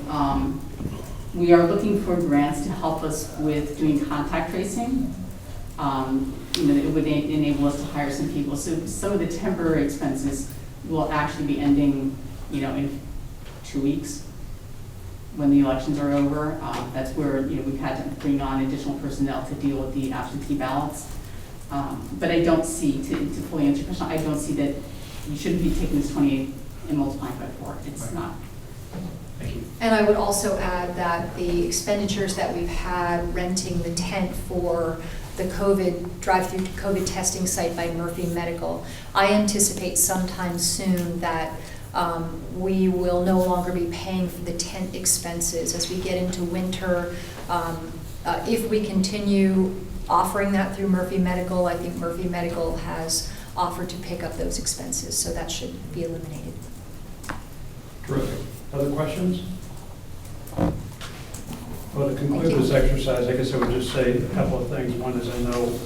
We are looking for grants to help us with doing contact tracing. You know, it would enable us to hire some people. So some of the temporary expenses will actually be ending, you know, in 2 weeks when the elections are over. That's where, you know, we've had to bring on additional personnel to deal with the absentee ballots. But I don't see, to fully answer your question, I don't see that you shouldn't be taking this 28 and multiplying by 4. It's not. Thank you. And I would also add that the expenditures that we've had renting the tent for the COVID, drive-through COVID testing site by Murphy Medical, I anticipate sometime soon that we will no longer be paying for the tent expenses as we get into winter. If we continue offering that through Murphy Medical, I think Murphy Medical has offered to pick up those expenses, so that should be eliminated. Terrific. Other questions? Well, to conclude this exercise, I guess I would just say a couple of things. One is I know,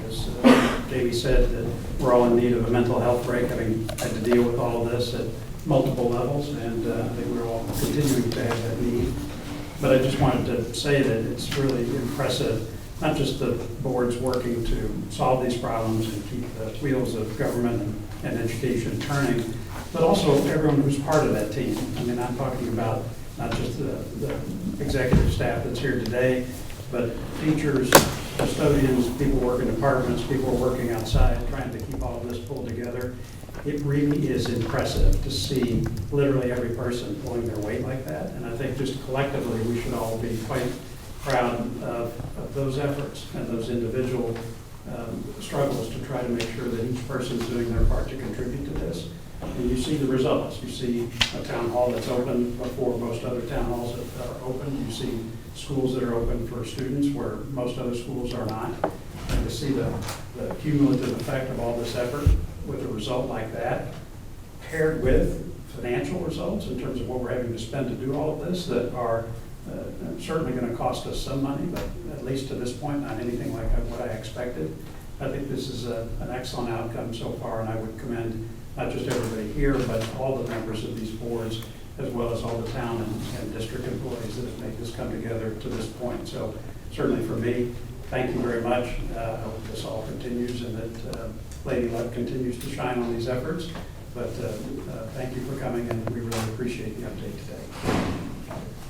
as Jamie said, that we're all in need of a mental health break, having had to deal with all of this at multiple levels, and I think we're all continuing to have that need. But I just wanted to say that it's really impressive, not just the boards working to solve these problems and keep the wheels of government and education turning, but also everyone who's part of that team. I mean, I'm talking about not just the executive staff that's here today, but teachers, custodians, people working in departments, people working outside, trying to keep all of this pulled together. it really is impressive to see literally every person pulling their weight like that. And I think just collectively, we should all be quite proud of those efforts and those individual struggles to try to make sure that each person's doing their part to contribute to this. And you see the results. You see a town hall that's open before most other town halls that are open. You see schools that are open for students where most other schools are not. And to see the cumulative effect of all this effort with a result like that, paired with financial results in terms of what we're having to spend to do all of this that are certainly going to cost us some money, but at least to this point, not anything like what I expected. I think this is an excellent outcome so far, and I would commend not just everybody here, but all the members of these boards, as well as all the town and district employees that have made this come together to this point. So certainly for me, thank you very much. I hope this all continues and that Lady Luck continues to shine on these efforts. But thank you for coming, and we really appreciate the update today.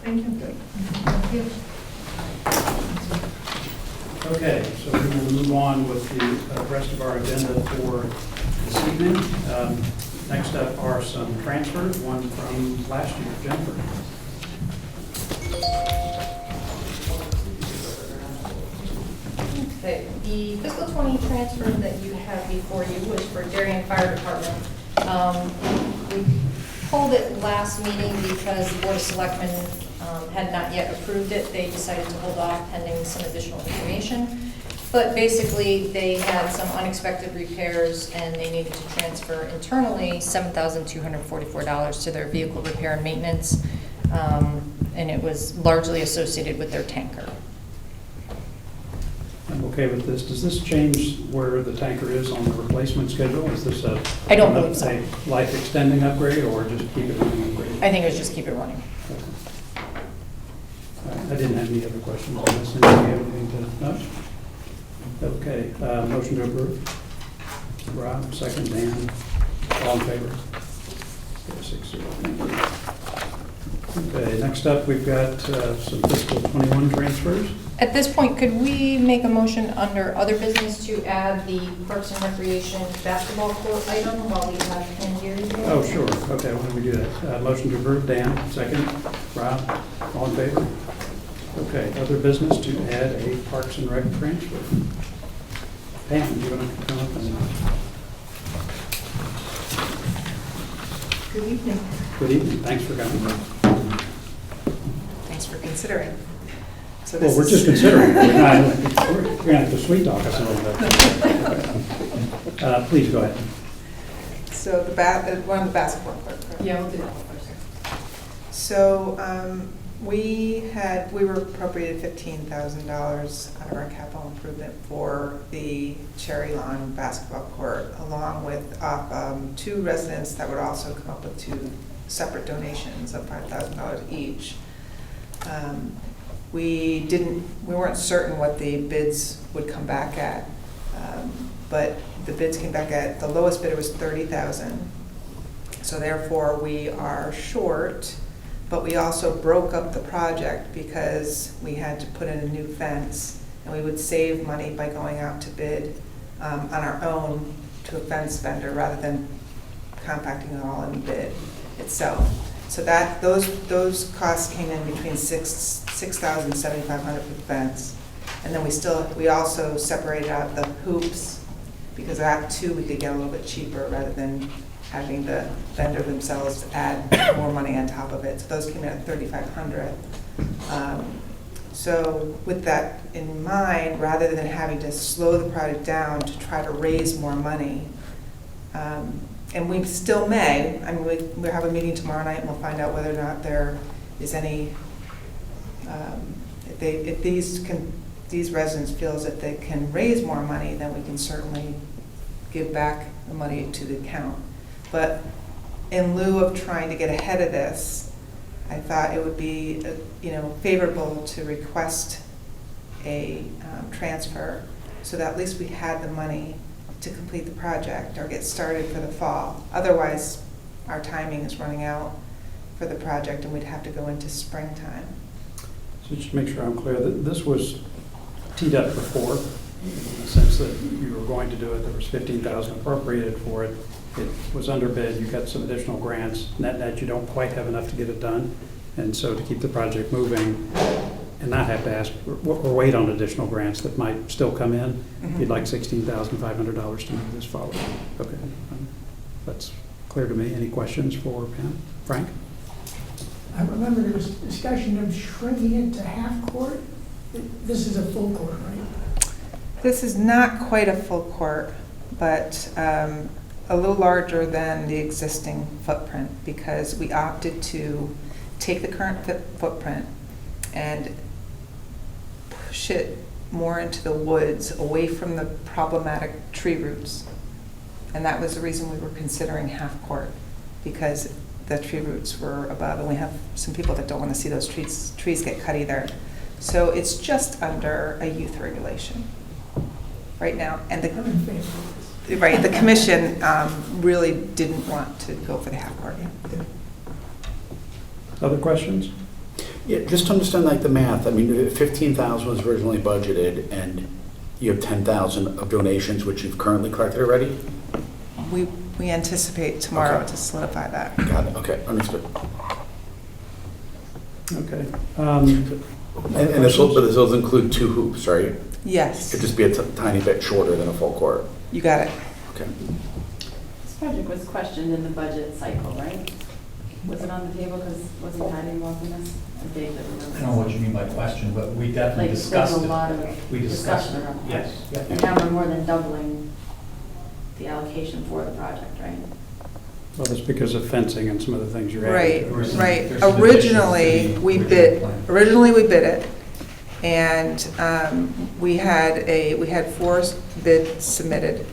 Thank you. Thank you. Okay, so we will move on with the rest of our agenda for this evening. Next up are some transfers, one from last year. Jennifer. Okay, the fiscal 20 transfer that you have before you was for Darien Fire Department. We pulled it last meeting because the Board of Selectmen had not yet approved it. They decided to hold off pending some additional information. But basically, they had some unexpected repairs and they needed to transfer internally $7,244 to their vehicle repair and maintenance. And it was largely associated with their tanker. I'm okay with this. Does this change where the tanker is on the replacement schedule? Is this a I don't believe so. a life extending upgrade or just keep it running upgrade? I think it was just keep it running. I didn't have any other questions on this. Anybody have anything to note? Okay, motion to approve. Rob, second. Dan, all in favor? 6-0. Thank you. Okay, next up, we've got some fiscal 21 transfers. At this point, could we make a motion under other business to add the Parks and Recreation basketball court item while we have Ken here? Oh, sure. Okay, why don't we do that? Motion to approve. Dan, second. Rob, all in favor? Okay, other business to add a Parks and Rec transfer. Pam, do you want to come up and? Good evening. Good evening. Thanks for coming. Thanks for considering. So Well, this we're is- just considering. We're going to have to sweet talk us a little bit. Please go ahead. So one of the basketball court. correct? Yeah, we'll do that first. So we were appropriated $15,000 out of our capital improvement for the Cherry Lawn basketball court, along with two residents that would also come up with two separate donations of $5,000 each. We weren't certain what the bids would come back at, but the bids came back at, the lowest bidder was $30,000. So therefore, we are short, but we also broke up the project because we had to put in a new fence, and we would save money by going out to bid on our own to a fence vendor rather than compacting it all in the bid itself. So that those costs came in between $6,000 and $7,500 for the fence, and then we also separated out the hoops because that too we could get a little bit cheaper rather than having the vendor themselves add more money on top of it. So those came in at $3,500. So with that in mind, rather than having to slow the project down to try to raise more money, and we still may, I mean, we have a meeting tomorrow night and we'll find out whether or not there is any, if these residents feel as if they can raise more money, then we can certainly give back the money to the account. But in lieu of trying to get ahead of this, I thought it would be, favorable to request a transfer so that at least we had the money to complete the project or get started for the fall. Otherwise, our timing is running out for the project and we'd have to go into springtime. So just to make sure I'm clear, this was teed up before, in the sense that you were going to do it, there was $15,000 appropriated for it. it was underbid, you got some additional grants, net, you don't quite have enough to get it done. And so to keep the project moving and not have to ask or wait on additional grants that might still come in, you'd like $16,500 to move this forward. Okay, that's clear to me. Any questions for Pam? Frank? I remember there was discussion of shrinking it to half court. This is a full court, right? This is not quite a full court, but a little larger than the existing footprint because we opted to take the current footprint and push it more into the woods, away from the problematic tree roots. And that was the reason we were considering half court, because the tree roots were above, and we have some people that don't want to see those trees get cut either. So it's just under a youth regulation right now. And I'm in favor of this. right, the commission really didn't want to go for the half court. Other questions? Yeah, just to understand like the math, I mean, 15,000 was originally budgeted and you have 10,000 of donations, which you've currently collected already? We anticipate tomorrow Okay. to solidify that. Got it, okay, understood. Okay. And this will include 2 hoops, right? Yes, It'd just be a tiny bit shorter than a full court. you got it. Okay. This project was questioned in the budget cycle, right? Was it on the table because wasn't Patty involved in this? Or Dave that remembers? I don't know what you mean by question, but we definitely Like, discussed there's it. a lot of We discussed discussion it. around the Yes. project. Yep. And now we're more than doubling the allocation for the project, right? Well, that's because of fencing and some other things you're Right, adding. There were some- right. there's some additions to Originally, the we original bid, plan. it, and we had 4 bids submitted.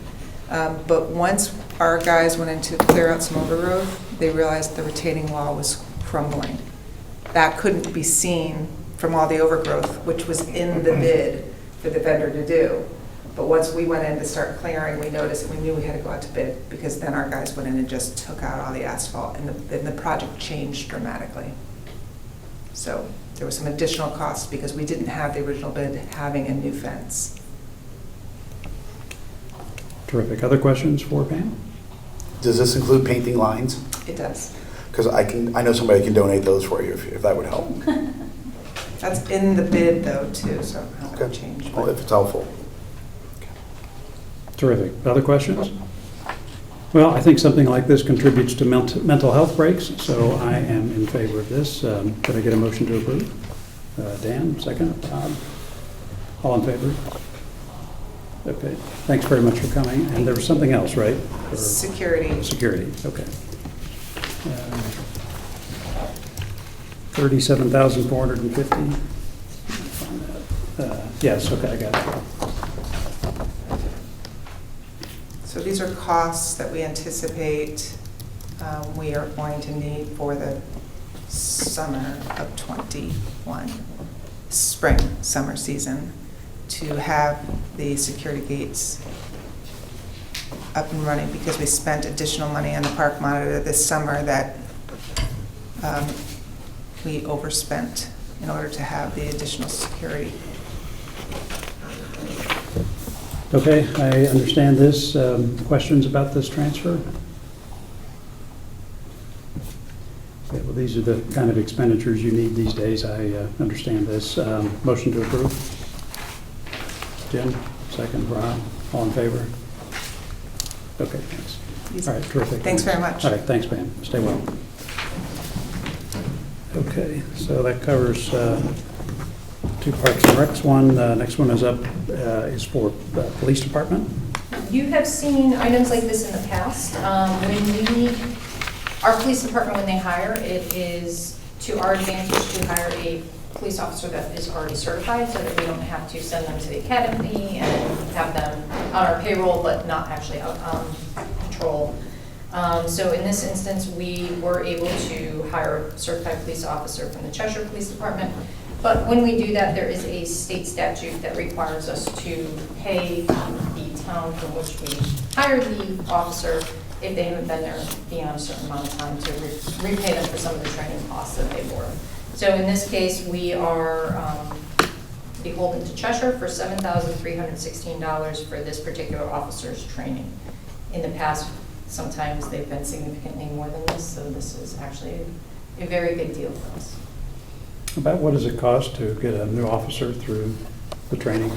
But once our guys went in to clear out some overgrowth, they realized the retaining wall was crumbling. That couldn't be seen from all the overgrowth, which was in the bid for the vendor to do. But once we went in to start clearing, we noticed, and we knew we had to go out to bid, because then our guys went in and just took out all the asphalt, and the project changed dramatically. So there was some additional costs, because we didn't have the original bid having a new fence. Terrific. Other questions for Pam? Does this include painting lines? It does. Because I know somebody can donate those for you if that would help. That's in the bid, though, too, so how would Okay. change? Well, if it's helpful. Terrific. Other questions? Well, I think something like this contributes to mental health breaks, so I am in favor of this. Could I get a motion to approve? Dan, second. Bob? All in favor? Okay. Thanks very much for coming. And there was something else, right? For Security. security, okay. 37,450. Yes, okay, I got it. So these are costs that we anticipate we are going to need for the summer of '21, spring, summer season, to have the security gates up and running, because we spent additional money on the park monitor this summer that we overspent in order to have the additional security. Okay, I understand this. Questions about this transfer? Okay, well, these are the kind of expenditures you need these days. I understand this. Motion to approve? Jim, second. Rob, all in favor? Okay, thanks. All right, terrific. Thanks very much. All right, thanks, Pam. Stay well. Okay, so that covers 2 Parks and Recs. Next one is up, is for the Police Department. You have seen items like this in the past. Our police department, when they hire, it is to our advantage to hire a police officer that is already certified, so that we don't have to send them to the academy and have them on our payroll, but not actually out on patrol. So in this instance, we were able to hire a certified police officer from the Cheshire Police Department. But when we do that, there is a state statute that requires us to pay the town from which we hired the officer if they haven't been there beyond a certain amount of time, to repay them for some of the training costs that they bore. So in this case, we are beholden to Cheshire for $7,316 for this particular officer's training. In the past, sometimes they've been significantly more than this, so this is actually a very big deal for us. About what does it cost to get a new officer through the training?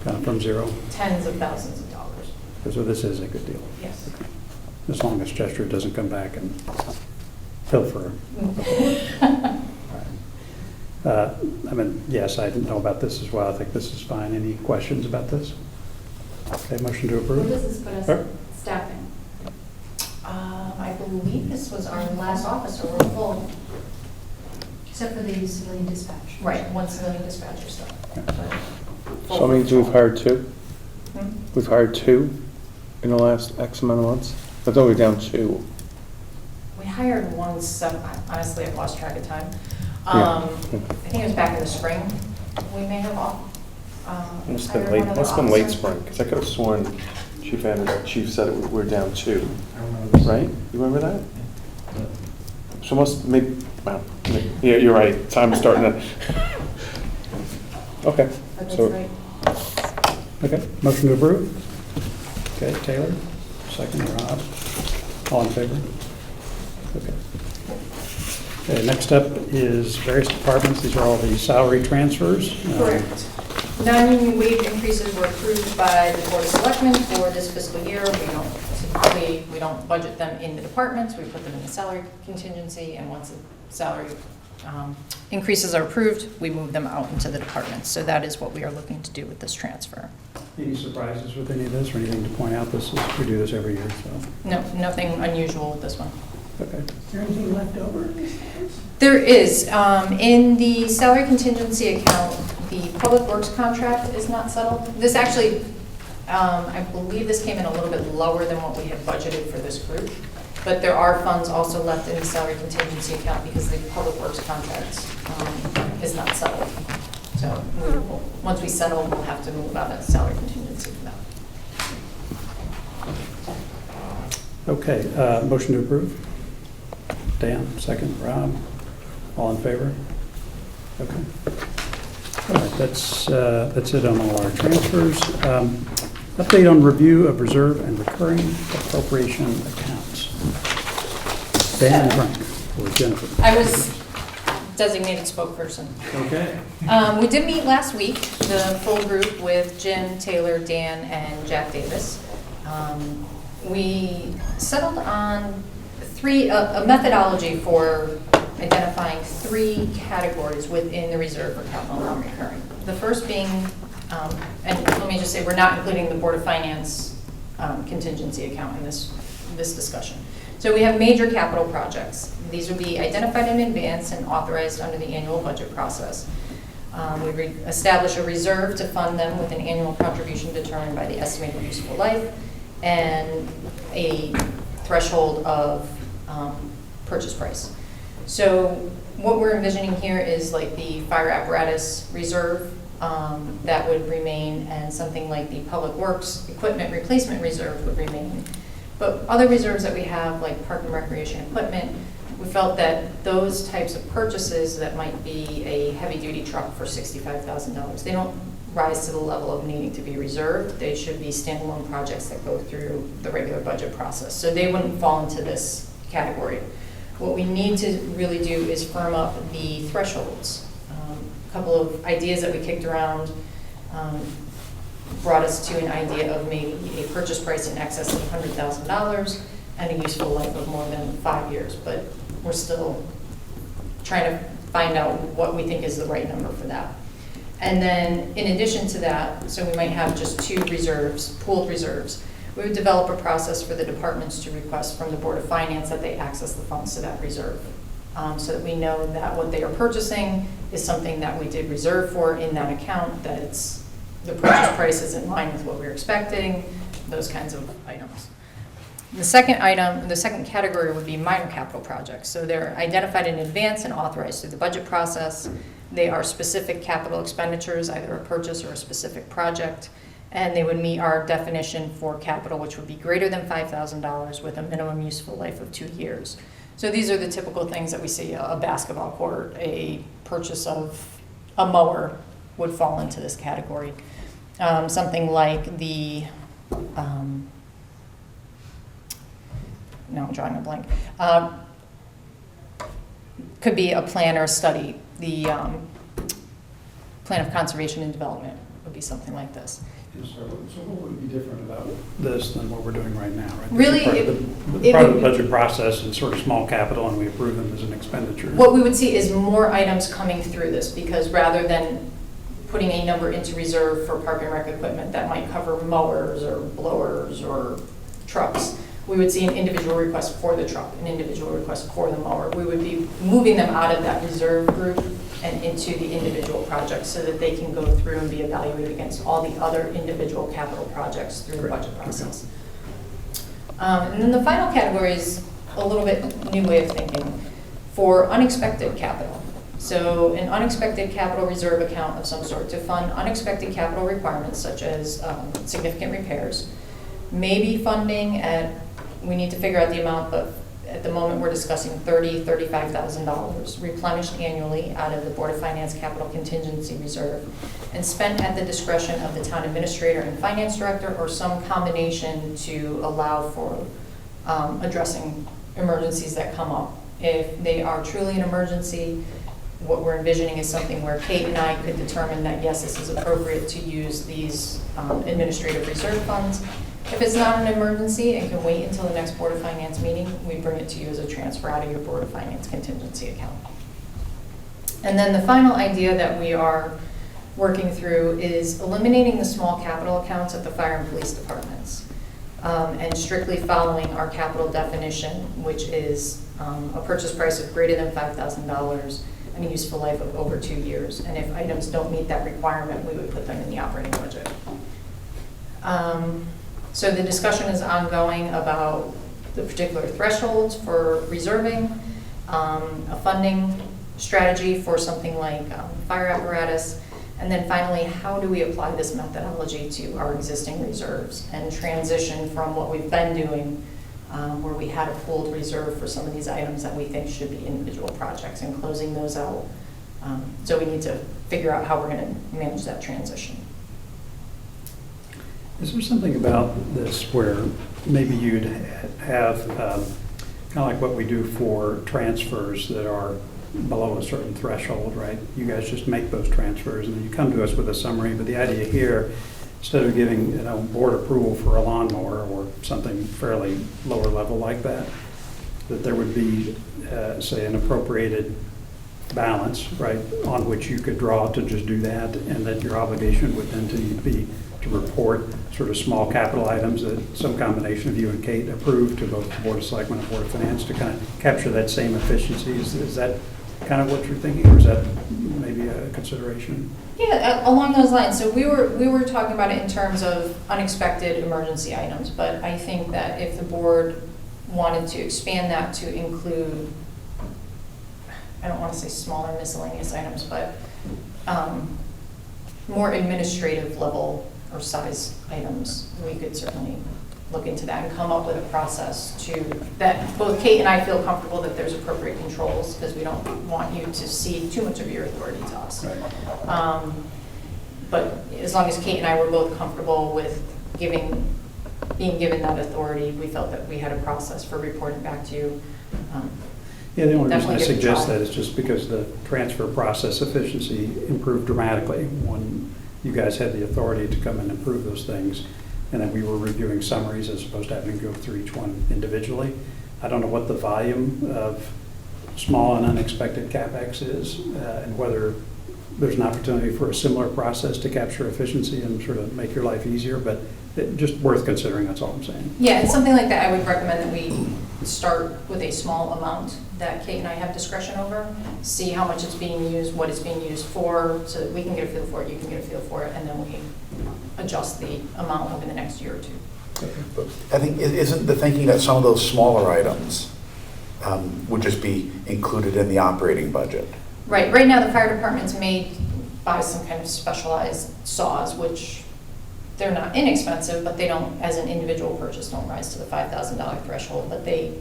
Kind of from zero? Tens of thousands of dollars. So this is a good deal, Yes. as long as Chester doesn't come back and pilfer. I mean, yes, I didn't know about this as well. I think this is fine. Any questions about this? Okay, motion to Where approve? does this put us Sure. in staffing? I believe this was our last officer, we're full. Except for the civilian dispatch. Right, one civilian dispatcher still. But So that means we've hired two? Hmm? We've hired two in the last X amount of months? I thought we were down two. We hired one, honestly, I've lost track of time. Yeah. I think it was back in the spring, we may have Must have hired been late, one other must have been late officer. spring, because I could have sworn Chief said it, we're down two, right? You remember that? So maybe, well, yeah, you're right, time is starting to. Okay. But that's So- right. Okay, motion to approve? Okay, Taylor, second, Rob. All in favor? Okay. Okay, next up is various departments. These are all the salary transfers. Correct. Non-union wage increases were approved by the Board of Selectmen for this fiscal year. We don't budget them in the departments, we put them in the salary contingency, and once the salary increases are approved, we move them out into the departments. So that is what we are looking to do with this transfer. Any surprises with any of this or anything to point out? We do this every year, so, No, nothing unusual with this one. okay. Is there anything left over in these accounts? There is, in the salary contingency account, the public works contract is not settled. This actually, I believe this came in a little bit lower than what we had budgeted for this group, but there are funds also left in the salary contingency account because the public works contract is not settled. So once we settle, we'll have to move out of salary contingency for that. Okay, motion to approve? Dan, second. Rob, all in favor? Okay. All right, that's it on all our transfers. Update on review of reserve and recurring appropriation accounts. Dan and Frank, or Jennifer. I was designated spokesperson. Okay. We did meet last week, the full group with Jim, Taylor, Dan, and Jack Davis. We settled on a methodology for identifying 3 categories within the reserve for capital non-recurring. The first being, and let me just say, we're not including the Board of Finance contingency account in this discussion. So we have major capital projects. These would be identified in advance and authorized under the annual budget process. We establish a reserve to fund them with an annual contribution determined by the estimated useful life and a threshold of purchase price. So what we're envisioning here is like the fire apparatus reserve that would remain, and something like the public works equipment replacement reserve would remain. But other reserves that we have, like park and recreation equipment, we felt that those types of purchases that might be a heavy-duty truck for $65,000, they don't rise to the level of needing to be reserved. They should be standalone projects that go through the regular budget process. So they wouldn't fall into this category. What we need to really do is firm up the thresholds. A couple of ideas that we kicked around brought us to an idea of maybe a purchase price in excess of $100,000 and a useful life of more than 5 years. But we're still trying to find out what we think is the right number for that. And then in addition to that, so we might have just 2 reserves, pooled reserves. We would develop a process for the departments to request from the Board of Finance that they access the funds to that reserve. So that we know that what they are purchasing is something that we did reserve for in that account, that the purchase price is in line with what we're expecting, those kinds of items. The second category would be minor capital projects. So they're identified in advance and authorized through the budget process. They are specific capital expenditures, either a purchase or a specific project. And they would meet our definition for capital, which would be greater than $5,000 with a minimum useful life of 2 years. So these are the typical things that we see: a basketball court, a purchase of a mower would fall into this category. Something like the now I'm drawing a blank. Could be a plan or a study. The plan of conservation and development would be something like this. So what would be different about this than what we're doing right now? Right? Really, Part of it part of the would- budget process is sort of small capital, and we approve them as an expenditure. What we would see is more items coming through this, because rather than putting a number into reserve for park and rec equipment that might cover mowers or blowers or trucks, we would see an individual request for the truck, an individual request for the mower. We would be moving them out of that reserve group and into the individual projects so that they can go through and be evaluated against all the other individual capital projects through the budget process. And then the final category is a little bit new way of thinking for unexpected capital. So an unexpected capital reserve account of some sort to fund unexpected capital requirements such as significant repairs, maybe funding at, we need to figure out the amount, but at the moment we're discussing $35,000 replenished annually out of the Board of Finance Capital Contingency Reserve and spent at the discretion of the town administrator and finance director or some combination to allow for addressing emergencies that come up. If they are truly an emergency, what we're envisioning is something where Kate and I could determine that, yes, this is appropriate to use these administrative reserve funds. If it's not an emergency and can wait until the next Board of Finance meeting, we bring it to you as a transfer out of your Board of Finance contingency account. And then the final idea that we are working through is eliminating the small capital accounts at the fire and police departments and strictly following our capital definition, which is a purchase price of greater than $5,000 and a useful life of over 2 years. And if items don't meet that requirement, we would put them in the operating budget. So the discussion is ongoing about the particular thresholds for reserving, a funding strategy for something like fire apparatus, and then finally, how do we apply this methodology to our existing reserves and transition from what we've been doing where we had a pooled reserve for some of these items that we think should be individual projects and closing those out. So we need to figure out how we're going to manage that transition. Is there something about this where maybe you'd have, kind of like what we do for transfers that are below a certain threshold, right? You guys just make those transfers and then you come to us with a summary, but the idea here, instead of giving, board approval for a lawnmower or something fairly lower level like that, that there would be, say, an appropriated balance, right, on which you could draw to just do that, and that your obligation would then be to report sort of small capital items that some combination of you and Kate approved to both the Board of Selectmen and Board of Finance to kind of capture that same efficiency. Is that kind of what you're thinking, or is that maybe a consideration? Yeah, along those lines. So we were talking about it in terms of unexpected emergency items, but I think that if the board wanted to expand that to include, I don't want to say smaller miscellaneous items, but more administrative level or size items, we could certainly look into that and come up with a process to, that both Kate and I feel comfortable that there's appropriate controls, because we don't want you to cede too much of your authority to us. Right. But as long as Kate and I were both comfortable with being given that authority, we felt that we had a process for reporting back to you. Yeah, the only reason I Definitely give it a suggest try. that is just because the transfer process efficiency improved dramatically when you guys had the authority to come and approve those things, and then we were reviewing summaries as opposed to having to go through each one individually. I don't know what the volume of small and unexpected CapEx is, and whether there's an opportunity for a similar process to capture efficiency and sort of make your life easier, but just worth considering, that's all I'm saying. Yeah, and something like that, I would recommend that we start with a small amount that Kate and I have discretion over, see how much it's being used, what it's being used for, so that we can get a feel for it, you can get a feel for it, and then we adjust the amount over the next year or two. I think, isn't the thinking that some of those smaller items would just be included in the operating budget? Right now the fire department's may buy some kind of specialized saws, which they're not inexpensive, but they don't, as an individual purchase, don't rise to the $5,000 threshold, but they,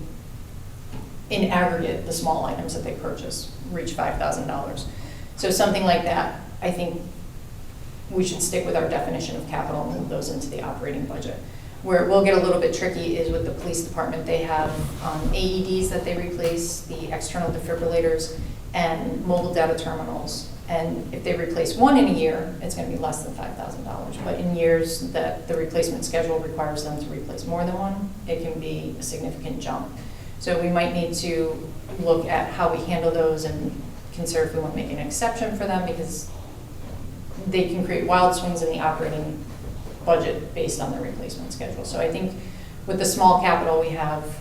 in aggregate, the small items that they purchase reach $5,000. So something like that, I think we should stick with our definition of capital and move those into the operating budget. Where it will get a little bit tricky is with the police department. They have AEDs that they replace, the external defibrillators, and mobile data terminals. And if they replace one in a year, it's going to be less than $5,000. But in years that the replacement schedule requires them to replace more than one, it can be a significant jump. So we might need to look at how we handle those and consider if we want to make an exception for them, because they can create wild swings in the operating budget based on their replacement schedule. So I think with the small capital we have,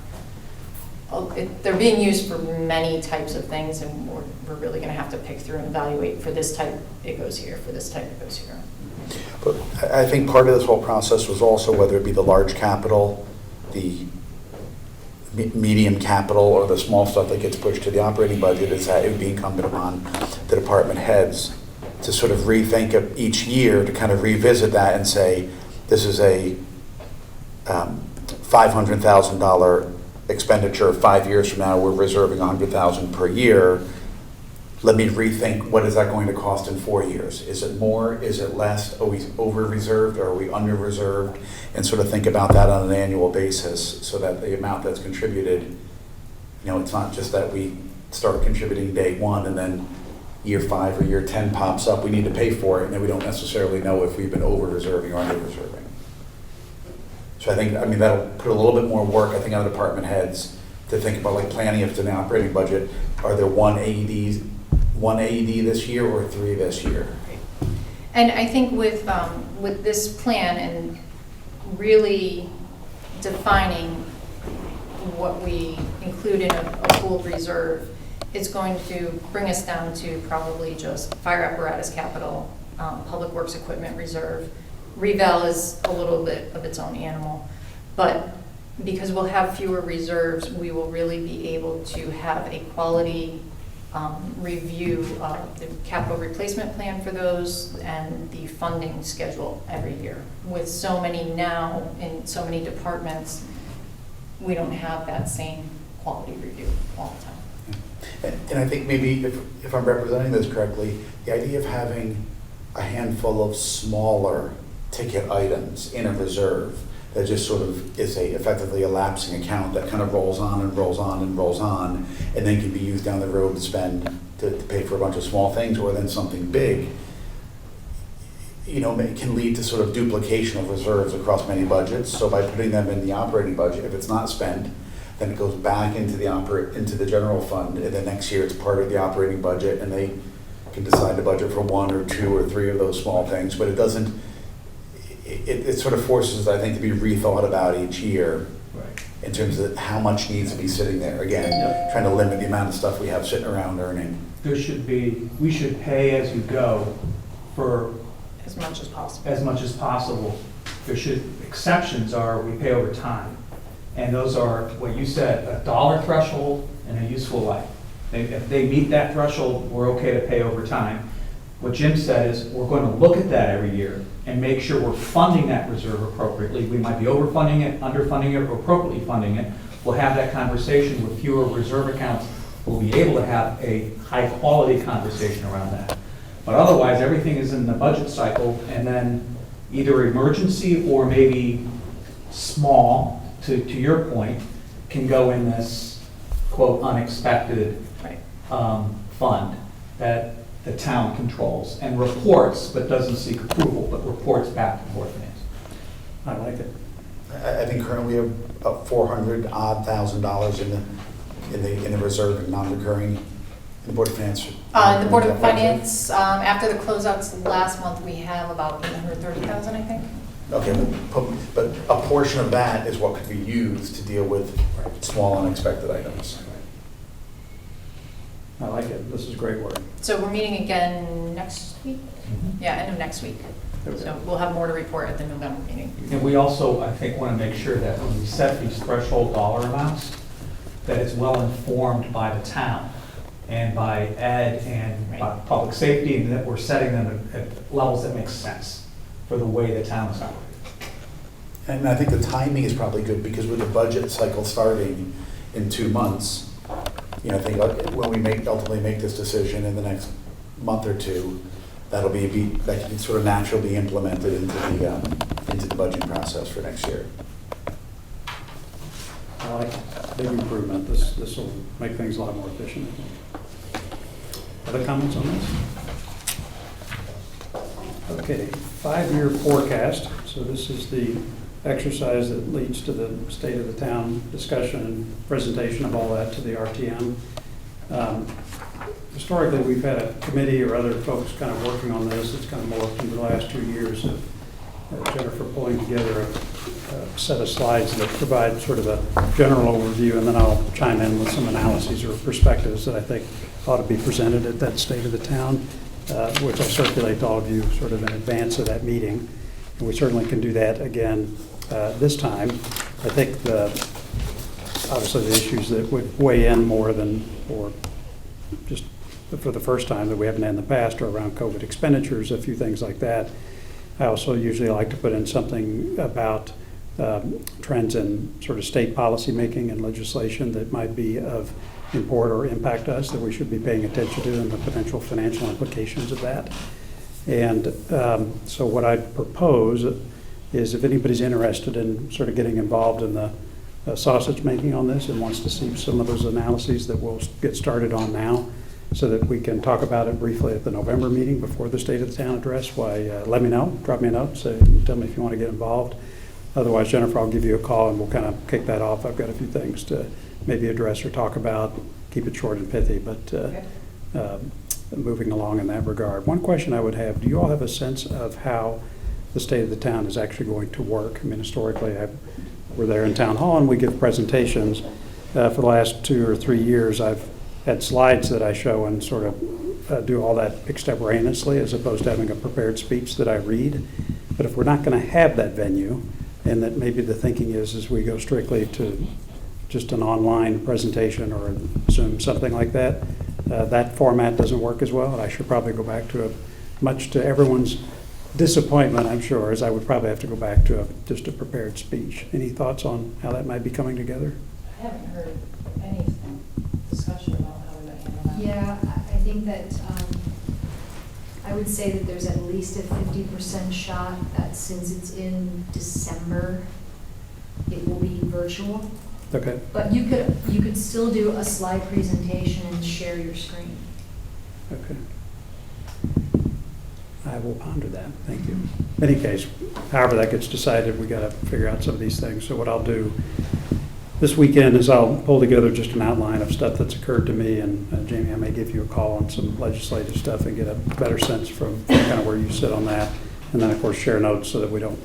they're being used for many types of things, and we're really going to have to pick through and evaluate. For this type, it goes here. For this type, it goes here. But I think part of this whole process was also whether it be the large capital, the medium capital, or the small stuff that gets pushed to the operating budget, is that it would be incumbent upon the department heads to sort of rethink it each year, to kind of revisit that and say, this is a $500,000 expenditure. 5 years from now, we're reserving $100,000 per year. Let me rethink, what is that going to cost in 4 years? Is it more? Is it less? Are we over-reserved? Or are we under-reserved? And sort of think about that on an annual basis, so that the amount that's contributed, it's not just that we start contributing day one and then year 5 or year 10 pops up, we need to pay for it, and then we don't necessarily know if we've been over-reserving or under-reserving. So that'll put a little bit more work, I think, on the department heads to think about, like, planning if it's an operating budget. Are there one AED this year or 3 this year? And I think with this plan and really defining what we include in a pooled reserve, it's going to bring us down to probably just fire apparatus capital, public works equipment reserve. Reval is a little bit of its own animal, but because we'll have fewer reserves, we will really be able to have a quality review of the capital replacement plan for those and the funding schedule every year. With so many now in so many departments, we don't have that same quality review all the time. And I think maybe, if I'm representing this correctly, the idea of having a handful of smaller ticket items in a reserve that just sort of is effectively a lapsing account that kind of rolls on and rolls on and rolls on, and then can be used down the road to pay for a bunch of small things, or then something big, can lead to sort of duplication of reserves across many budgets. So by putting them in the operating budget, if it's not spent, then it goes back into the general fund, and then next year it's part of the operating budget, and they can decide to budget for 1 or 2 or 3 of those small things. But it doesn't. It sort of forces, I think, to be rethought about each year, Right. in terms of how much needs to be sitting there. Again, trying to limit the amount of stuff we have sitting around earning. We should pay as you go for As much as possible. as much as possible. Exceptions are, we pay over time. And those are, what you said, a dollar threshold and a useful life. If they meet that threshold, we're okay to pay over time. What Jim said is, we're going to look at that every year and make sure we're funding that reserve appropriately. We might be overfunding it, underfunding it, or appropriately funding it. We'll have that conversation with fewer reserve accounts. We'll be able to have a high-quality conversation around that. But otherwise, everything is in the budget cycle, and then either emergency or maybe small, to your point, can go in this, quote, unexpected fund that the town controls and reports, but doesn't seek approval, but reports back to Board of Finance. I like it. I think currently we have about $400,000 in the reserve and non-recurring in the Board of Finance. The Board of Finance, after the closeouts last month, we have about $830,000, I think. Okay, but a portion of that is what could be used to deal with small unexpected items. I like it. This is great work. So we're meeting again next week? Yeah, end of next week. So we'll have more to report at the November meeting. And we also, I think, want to make sure that when we set these threshold dollar amounts, that it's well informed by the town and by Ed and by public safety, and that we're setting them at levels that make sense for the way the town is operating. And I think the timing is probably good, because with the budget cycle starting in 2 months, I think when we ultimately make this decision in the next month or two, that can sort of naturally be implemented into the budgeting process for next year. I like big improvement. This will make things a lot more efficient, I think. Other comments on this? Okay, 5-year forecast. So this is the exercise that leads to the state of the town discussion and presentation of all that to the RTM. Historically, we've had a committee or other folks kind of working on this. It's kind of morphed in the last 2 years of Jennifer pulling together a set of slides that provide sort of a general overview, and then I'll chime in with some analyses or perspectives that I think ought to be presented at that state of the town, which I'll circulate to all of you sort of in advance of that meeting. And we certainly can do that again this time. I think obviously the issues that would weigh in more than for just for the first time that we haven't had in the past are around COVID expenditures, a few things like that. I also usually like to put in something about trends in sort of state policy making and legislation that might be of import or impact us that we should be paying attention to and the potential financial implications of that. And so what I propose is if anybody's interested in sort of getting involved in the sausage making on this and wants to see some of those analyses that we'll get started on now so that we can talk about it briefly at the November meeting before the State of the Town address, let me know, drop me a note, tell me if you want to get involved. Otherwise, Jennifer, I'll give you a call and we'll kind of kick that off. I've got a few things to maybe address or talk about, keep it short and pithy, but moving along in that regard. One question I would have, do you all have a sense of how the State of the Town is actually going to work? I mean, historically, we're there in Town Hall and we give presentations. For the last 2 or 3 years, I've had slides that I show and sort of do all that extemporaneously as opposed to having a prepared speech that I read. But if we're not going to have that venue, and that maybe the thinking is we go strictly to just an online presentation or Zoom, something like that, that format doesn't work as well. And I should probably go back to much to everyone's disappointment, I'm sure, is I would probably have to go back to just a prepared speech. Any thoughts on how that might be coming together? I haven't heard any discussion about how we're going to handle that. Yeah, I think that I would say that there's at least a 50% shot that since it's in December, it will be virtual. Okay. But you could still do a slide presentation and share your screen. Okay. I will ponder that. Thank you. In any case, however that gets decided, we got to figure out some of these things. So what I'll do this weekend is I'll pull together just an outline of stuff that's occurred to me, and Jamie, I may give you a call on some legislative stuff and get a better sense from kind of where you sit on that. And then, of course, share notes so that we don't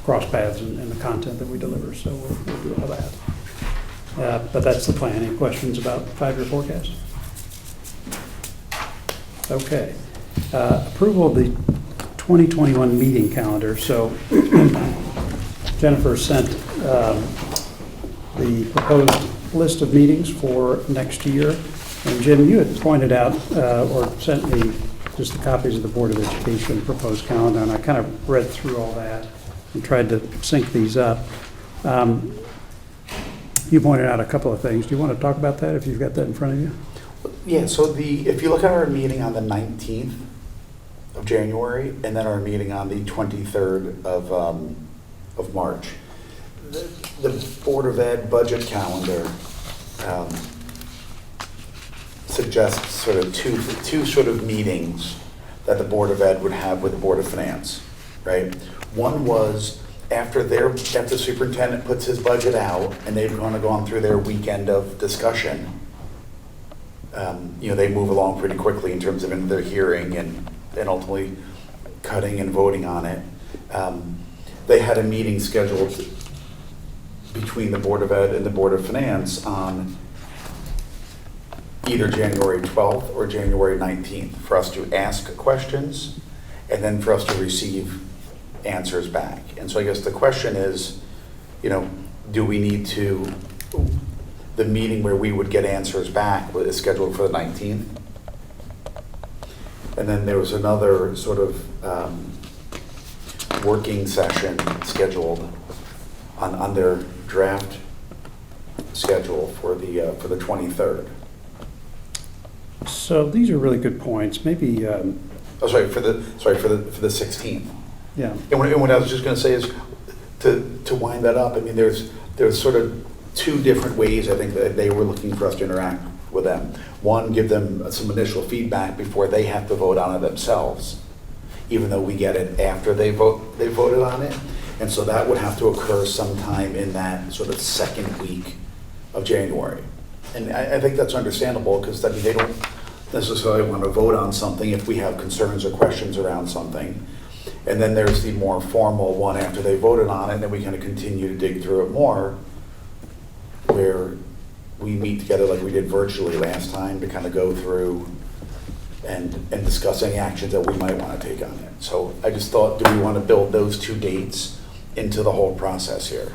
cross paths in the content that we deliver. So we'll do all that. But that's the plan. Any questions about 5-year forecast? Okay. Approval of the 2021 meeting calendar. So Jennifer sent the proposed list of meetings for next year. And Jim, you had pointed out or sent me just the copies of the Board of Education proposed calendar, and I kind of read through all that and tried to sync these up. You pointed out a couple of things. Do you want to talk about that if you've got that in front of you? Yeah, so if you look at our meeting on the 19th of January and then our meeting on the 23rd of March, the Board of Ed budget calendar suggests sort of two sort of meetings that the Board of Ed would have with the Board of Finance, right? One was after the superintendent puts his budget out and they've gone through their weekend of discussion. They move along pretty quickly in terms of their hearing and ultimately cutting and voting on it. They had a meeting scheduled between the Board of Ed and the Board of Finance on either January 12th or January 19th for us to ask questions and then for us to receive answers back. And so I guess the question is, do we need to, the meeting where we would get answers back is scheduled for the 19th. And then there was another sort of working session scheduled on their draft schedule for the 23rd. So these are really good points. Maybe. For the 16th. Yeah. And what I was just going to say is to wind that up. I mean, there's sort of two different ways I think that they were looking for us to interact with them. One, give them some initial feedback before they have to vote on it themselves, even though we get it after they voted on it. And so that would have to occur sometime in that sort of second week of January. And I think that's understandable, because I mean, they don't necessarily want to vote on something if we have concerns or questions around something. And then there's the more formal one after they voted on it, and then we kind of continue to dig through it more, where we meet together like we did virtually last time to kind of go through and discuss any actions that we might want to take on it. So I just thought, do we want to build those two dates into the whole process here?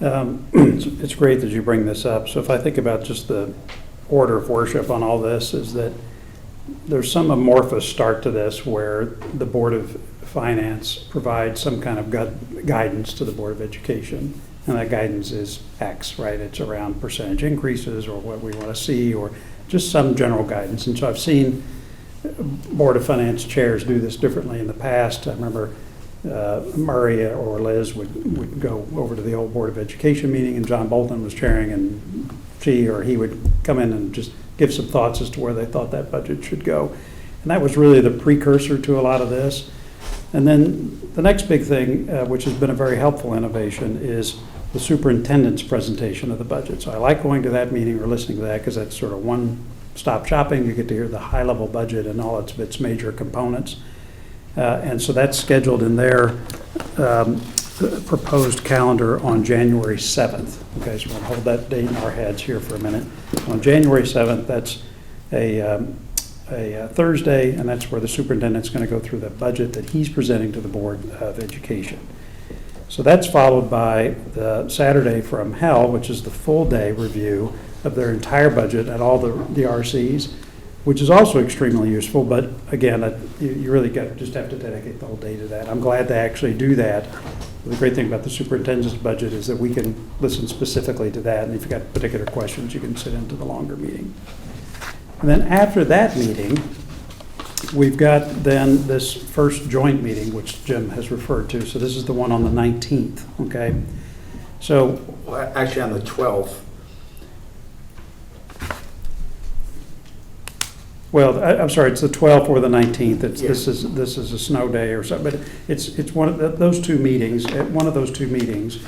It's great that you bring this up. So if I think about just the order of worship on all this, is that there's some amorphous start to this where the Board of Finance provides some kind of guidance to the Board of Education. And that guidance is X, right? It's around percentage increases or what we want to see, or just some general guidance. And so I've seen Board of Finance chairs do this differently in the past. I remember Murray or Liz would go over to the old Board of Education meeting, and John Bolton was chairing, and she or he would come in and just give some thoughts as to where they thought that budget should go. And that was really the precursor to a lot of this. And then the next big thing, which has been a very helpful innovation, is the superintendent's presentation of the budget. So I like going to that meeting or listening to that, because that's sort of one-stop shopping. You get to hear the high-level budget and all its major components. And so that's scheduled in their proposed calendar on January 7th. Okay, so we'll hold that date in our heads here for a minute. On January 7th, that's a Thursday, and that's where the superintendent's going to go through the budget that he's presenting to the Board of Education. So that's followed by the Saturday from Hell, which is the full day review of their entire budget at all the RCs, which is also extremely useful. But again, you really just have to dedicate the whole day to that. I'm glad to actually do that. The great thing about the superintendent's budget is that we can listen specifically to that, and if you've got particular questions, you can sit into the longer meeting. And then after that meeting, we've got then this first joint meeting, which Jim has referred to. So this is the one on the 19th, okay? So Actually, on the 12th. Well, I'm sorry, it's the 12th or the 19th. Yeah. This is a snow day or something, but it's one of those two meetings. At one of those two meetings,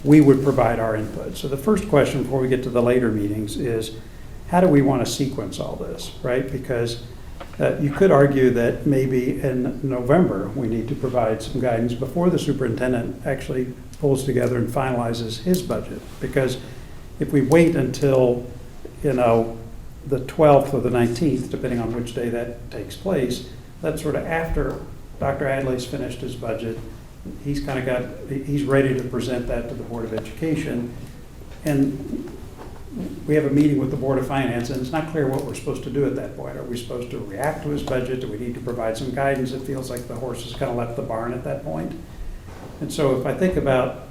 we would provide our input. So the first question before we get to the later meetings is, how do we want to sequence all this, right? Because you could argue that maybe in November, we need to provide some guidance before the superintendent actually pulls together and finalizes his budget. Because if we wait until, the 12th or the 19th, depending on which day that takes place, that's sort of after Dr. Adley's finished his budget. He's he's ready to present that to the Board of Education. And we have a meeting with the Board of Finance, and it's not clear what we're supposed to do at that point. Are we supposed to react to his budget? Do we need to provide some guidance? It feels like the horse has kind of left the barn at that point. And so if I think about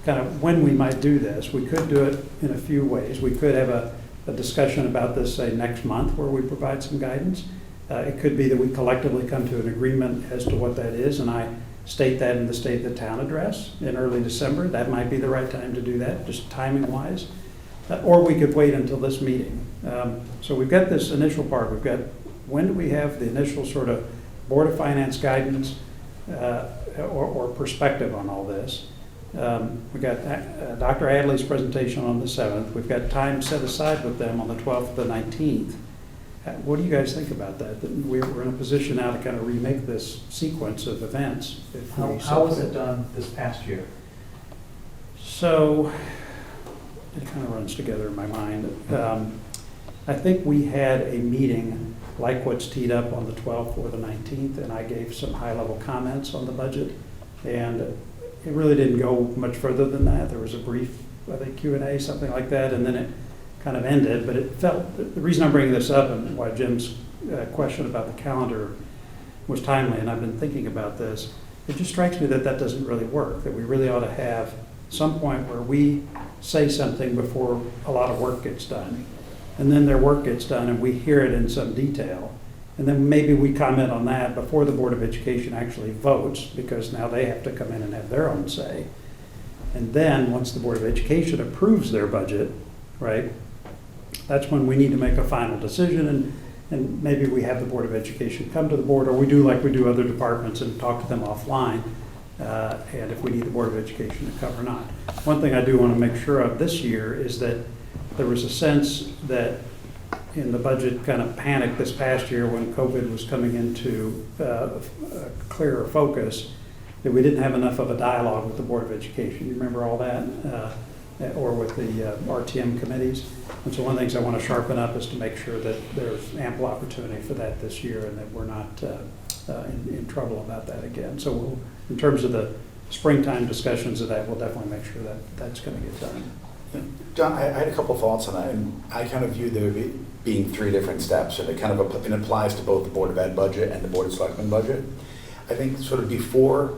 kind of when we might do this, we could do it in a few ways. We could have a discussion about this, say, next month, where we provide some guidance. It could be that we collectively come to an agreement as to what that is, and I state that in the State of the Town address in early December. That might be the right time to do that, just timing-wise. Or we could wait until this meeting. So we've got this initial part. We've got, when do we have the initial sort of Board of Finance guidance or perspective on all this? We've got Dr. Adley's presentation on the 7th. We've got time set aside with them on the 12th, the 19th. What do you guys think about that? That we're in a position now to kind of remake this sequence of events. How was it done this past year? So it kind of runs together in my mind. I think we had a meeting like what's teed up on the 12th or the 19th, and I gave some high-level comments on the budget. And it really didn't go much further than that. There was a brief, I think, Q&A, something like that, and then it kind of ended. But it felt, the reason I'm bringing this up and why Jim's question about the calendar was timely, and I've been thinking about this, it just strikes me that that doesn't really work, that we really ought to have some point where we say something before a lot of work gets done. And then their work gets done and we hear it in some detail. And then maybe we comment on that before the Board of Education actually votes, because now they have to come in and have their own say. And then, once the Board of Education approves their budget, right, that's when we need to make a final decision, and maybe we have the Board of Education come to the board, or we do like we do other departments and talk to them offline, and if we need the Board of Education to come or not. One thing I do want to make sure of this year is that there was a sense that in the budget kind of panic this past year when COVID was coming into a clearer focus, that we didn't have enough of a dialogue with the Board of Education. You remember all that? Or with the RTM committees. And so one of the things I want to sharpen up is to make sure that there's ample opportunity for that this year and that we're not in trouble about that again. So we'll, in terms of the springtime discussions of that, we'll definitely make sure that that's going to get done. John, I had a couple thoughts on that, and I kind of view there being three different steps, and it kind of it applies to both the Board of Ed budget and the Board of Selectmen budget. I think sort of before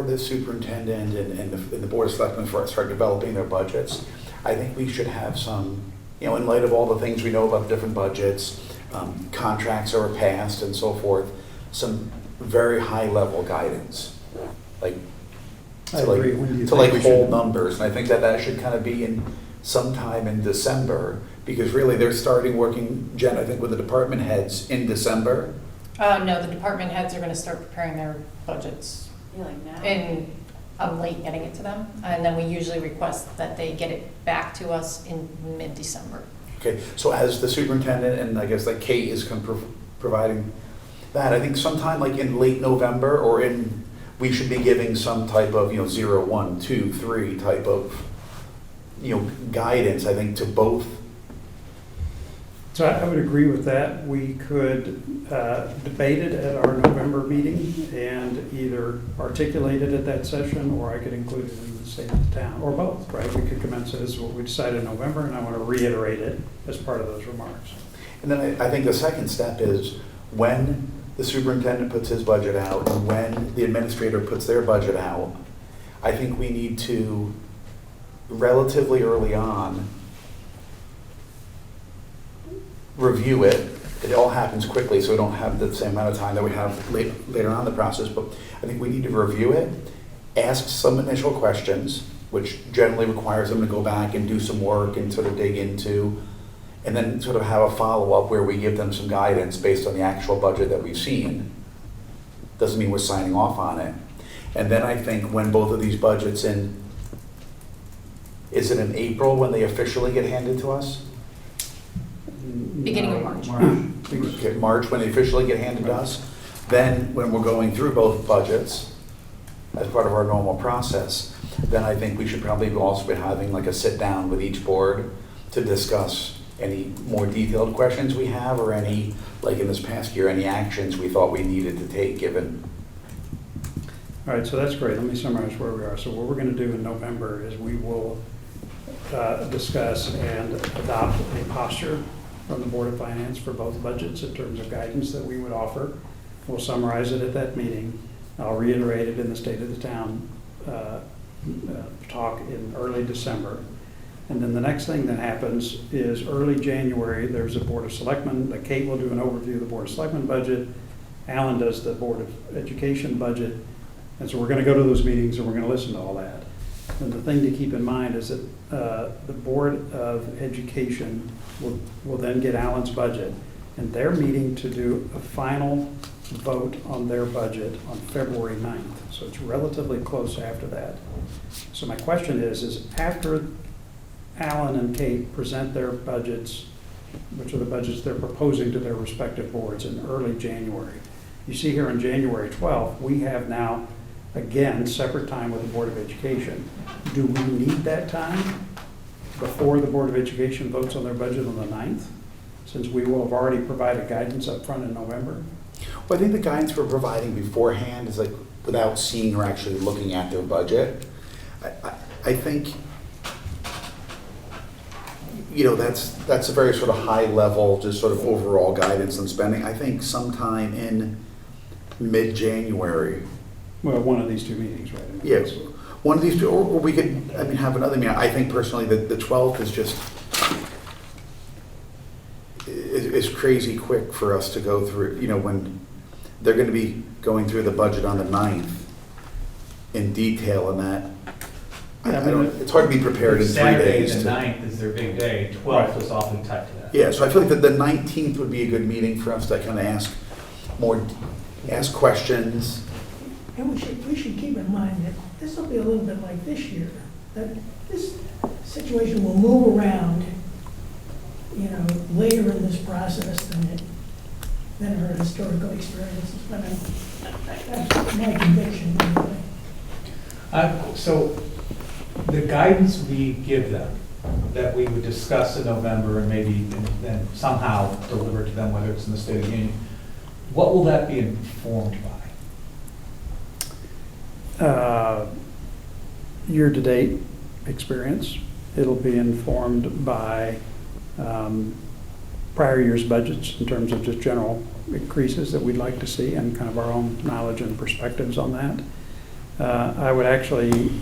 the superintendent and the Board of Selectmen start developing their budgets, I think we should have some, in light of all the things we know about different budgets, contracts that were passed and so forth, some very high-level guidance, like I agree. When do you to think like we hold should- numbers. And I think that should kind of be in sometime in December, because really they're starting working, Jen, I think with the department heads in December. No, the department heads are gonna start preparing their budgets, Yeah, like now. and I'm late getting it to them, and then we usually request that they get it back to us in mid-December. Okay, so as the superintendent and I guess like Kate is providing that, I think sometime like in late November we should be giving some type of, 0, 1, 2, 3 type of, guidance, I think, to both. So I would agree with that. We could debate it at our November meeting and either articulate it at that session, or I could include it in the state of the town, or both, right? We could commence it as what we decided in November, and I want to reiterate it as part of those remarks. And then I think the second step is when the superintendent puts his budget out and when the administrator puts their budget out, I think we need to relatively early on review it. It all happens quickly, so we don't have the same amount of time that we have later on in the process, but I think we need to review it, ask some initial questions, which generally requires them to go back and do some work and sort of dig into, and then sort of have a follow-up where we give them some guidance based on the actual budget that we've seen. Doesn't mean we're signing off on it. And then I think when both of these budgets is it in April when they officially get handed to us? Beginning of March. Okay, March, when they officially get handed to us. Then, when we're going through both budgets, as part of our normal process, then I think we should probably also be having like a sit-down with each board to discuss any more detailed questions we have, or any, like in this past year, any actions we thought we needed to take given. All right, so that's great. Let me summarize where we are. So what we're going to do in November is we will discuss and adopt a posture from the Board of Finance for both budgets in terms of guidance that we would offer. We'll summarize it at that meeting. I'll reiterate it in the State of the Town talk in early December. And then the next thing that happens is early January, there's a Board of Selectmen. Kate will do an overview of the Board of Selectmen budget. Alan does the Board of Education budget. And so we're going to go to those meetings and we're going to listen to all that. And the thing to keep in mind is that the Board of Education will then get Alan's budget, and they're meeting to do a final vote on their budget on February 9th. So it's relatively close after that. So my question is after Alan and Kate present their budgets, which are the budgets they're proposing to their respective boards in early January, you see here on January 12th, we have now, again, separate time with the Board of Education. Do we need that time before the Board of Education votes on their budget on the 9th, since we will have already provided guidance up front in November? Well, I think the guidance we're providing beforehand is like without seeing or actually looking at their budget. I think, that's a very sort of high level, just sort of overall guidance on spending. I think sometime in mid-January. Well, one of these two meetings, right? Yes, one of these two, or we could, have another meeting. I think personally that the 12th is just, is crazy quick for us to go through, when they're going to be going through the budget on the 9th. in detail in that. Yeah, I don't, it's hard to be prepared in 3 Saturday, days. the to- 9th is their big day, 12th is awfully tight to that. Yeah, so I feel like the 19th would be a good meeting for us to kind of ask questions. And we should keep in mind that this will be a little bit like this year, that this situation will move around, you know, later in this process than our historical experiences. But that's my conviction anyway. So the guidance we give them, that we would discuss in November and maybe then somehow deliver to them, whether it's in the State of the Union, what will that be informed by? Year-to-date experience. It'll be informed by prior year's budgets in terms of just general increases that we'd like to see and kind of our own knowledge and perspectives on that. I would actually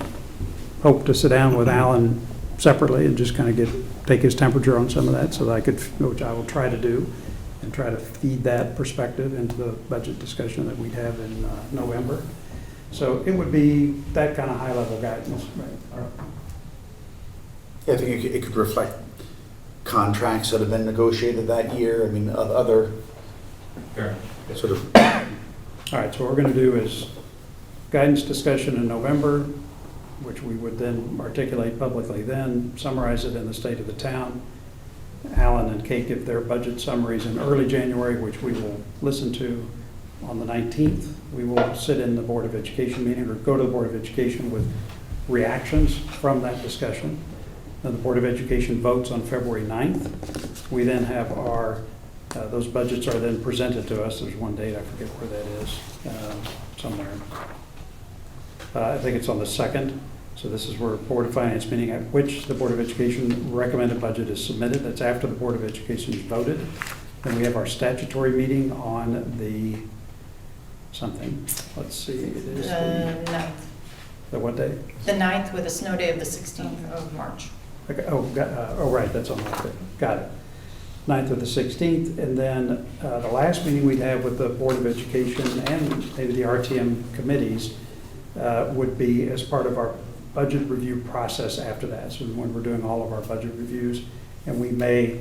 hope to sit down with Alan separately and just kind of take his temperature on some of that so that I could, which I will try to do, and try to feed that perspective into the budget discussion that we'd have in November. So it would be that kind of high-level guidance. Right. Yeah, I think it could reflect contracts that have been negotiated that year. I mean, other Fair. sort of, All right, so what we're going to do is guidance discussion in November, which we would then articulate publicly then, summarize it in the state of the town. Alan and Kate give their budget summaries in early January, which we will listen to on the 19th. We will sit in the Board of Education meeting or go to the Board of Education with reactions from that discussion. Then the Board of Education votes on February 9th. We then have those budgets are then presented to us. There's one date, I forget where that is, somewhere. I think it's on the 2nd. So this is where Board of Finance meeting at which the Board of Education recommended budget is submitted. That's after the Board of Education is voted. Then we have our statutory meeting on the something. Let's see, it is The 9th. the what day? The 9th with a snow day of the 16th of March. Okay, right, that's on that day. Got it. 9th or the 16th, and then the last meeting we'd have with the Board of Education and maybe the RTM committees would be as part of our budget review process after that. So when we're doing all of our budget reviews, and we may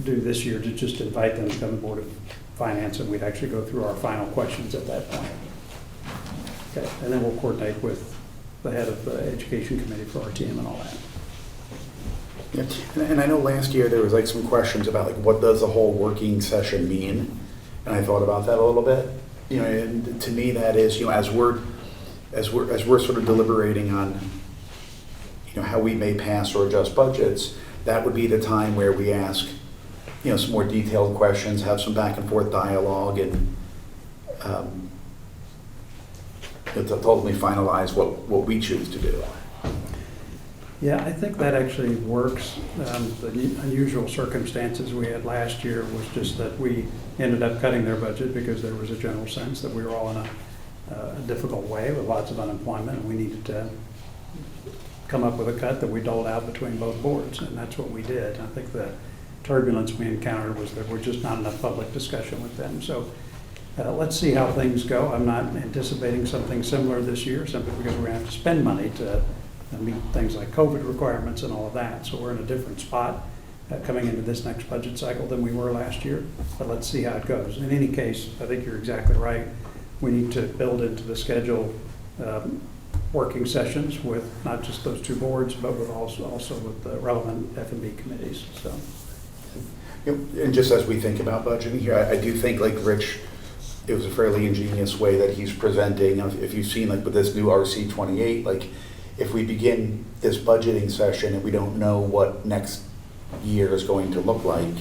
do this year to just invite them to come to the Board of Finance, and we'd actually go through our final questions at that point. Okay, and then we'll coordinate with the head of the Education Committee for RTM and all that. yeah. And I know last year there was like some questions about like what does the whole working session mean? And I thought about that a little bit. You know, and to me that is, you know, as we're sort of deliberating on, you know, how we may pass or adjust budgets, that would be the time where we ask, you know, some more detailed questions, have some back and forth dialogue, and to ultimately finalize what we choose to do. Yeah, I think that actually works. The unusual circumstances we had last year was just that we ended up cutting their budget because there was a general sense that we were all in a difficult way with lots of unemployment, and we needed to come up with a cut that we doled out between both boards, and that's what we did. I think the turbulence we encountered was there was just not enough public discussion with them. So let's see how things go. I'm not anticipating something similar this year, simply because we're going to have to spend money to meet things like COVID requirements and all of that. So we're in a different spot coming into this next budget cycle than we were last year. But let's see how it goes. In any case, I think you're exactly right. We need to build into the schedule working sessions with not just those two boards, but with also with the relevant F&B committees. So, You know, and just as we think about budgeting here, I do think like Rich, it was a fairly ingenious way that he's presenting. If you've seen like with this new RC 28, like if we begin this budgeting session and we don't know what next year is going to look like,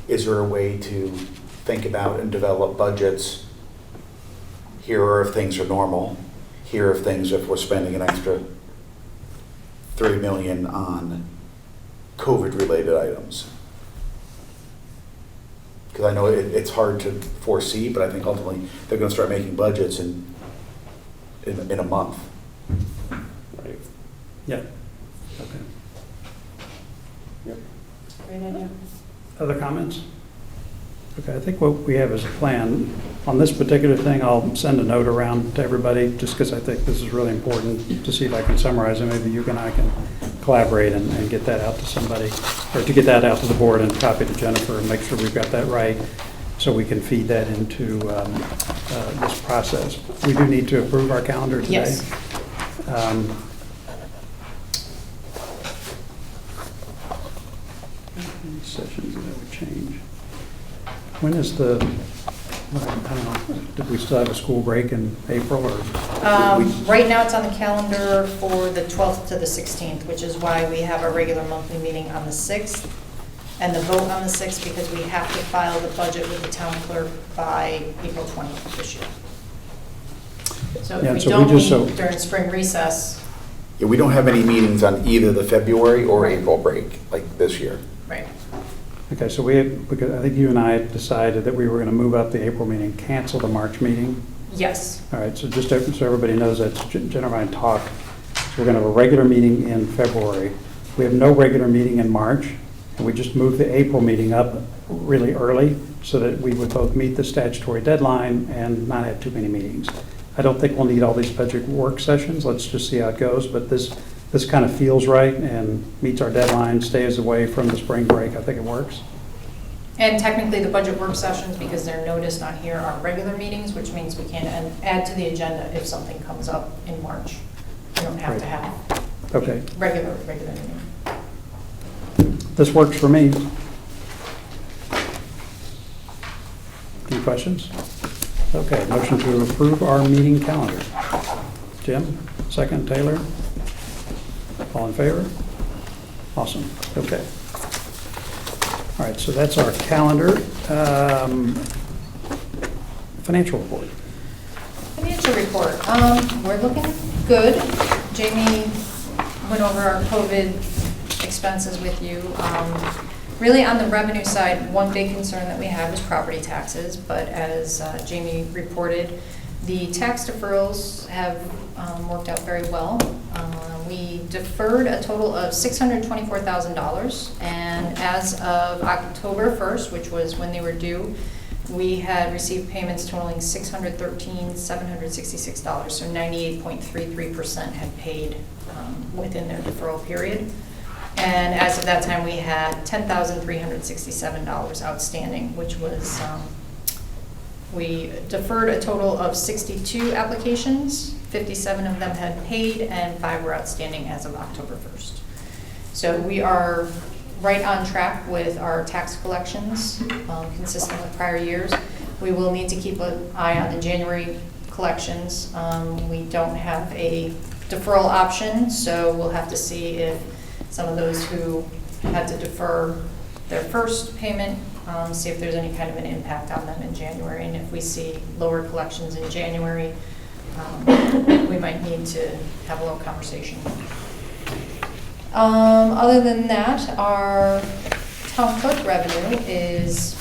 is there a way to think about and develop budgets? Here are if things are normal. Here are things if we're spending an extra $3 million on COVID-related items. Because I know it's hard to foresee, but I think ultimately they're going to start making budgets in a month. Right. yeah. Okay. Yep. Great idea. Other comments? Okay, I think what we have is a plan. On this particular thing, I'll send a note around to everybody, just because I think this is really important, to see if I can summarize it. Maybe you and I can collaborate and get that out to somebody, or to get that out to the board and copy to Jennifer and make sure we've got that right, so we can feed that into this process. We do need to approve our calendar today. Yes. Sessions that would change. When is the, I don't know, did we still have a school break in April, or? Right now, it's on the calendar for the 12th to the 16th, which is why we have our regular monthly meeting on the 6th, and the vote on the 6th, because we have to file the budget with the town clerk by April 20th this year. So Yeah, if we so we don't just- meet during spring recess, Yeah, we don't have any meetings on either the February or April break, like this year. right, Okay, so because I think you and I had decided that we were going to move up the April meeting, cancel the March meeting. yes, All right, so just so everybody knows, that Jennifer and I talked, so we're going to have a regular meeting in February. We have no regular meeting in March, and we just moved the April meeting up really early so that we would both meet the statutory deadline and not have too many meetings. I don't think we'll need all these budget work sessions. Let's just see how it goes, but this kind of feels right and meets our deadline, stays away from the spring break. I think it works. and technically, the budget work sessions, because they're noticed on here, are regular meetings, which means we can add to the agenda if something comes up in March. We don't have to have Okay, regular meeting. this works for me. Any questions? Okay, motion to approve our meeting calendar. Jim, second, Taylor? All in favor? Awesome, okay. All right, so that's our calendar. Financial report. Financial report, we're looking good. Jamie went over our COVID expenses with you. Really, on the revenue side, one big concern that we have is property taxes, but as Jamie reported, the tax deferrals have worked out very well. We deferred a total of $624,000, and as of October 1st, which was when they were due, we had received payments totaling $613,766, so 98.33% had paid within their deferral period. And as of that time, we had $10,367 outstanding, which was, we deferred a total of 62 applications. 57 of them had paid, and 5 were outstanding as of October 1st. So we are right on track with our tax collections, consistent with prior years. We will need to keep an eye on the January collections. We don't have a deferral option, so we'll have to see if some of those who had to defer their first payment, see if there's any kind of an impact on them in January. And if we see lower collections in January, we might need to have a little conversation. Other than that, our town clerk revenue is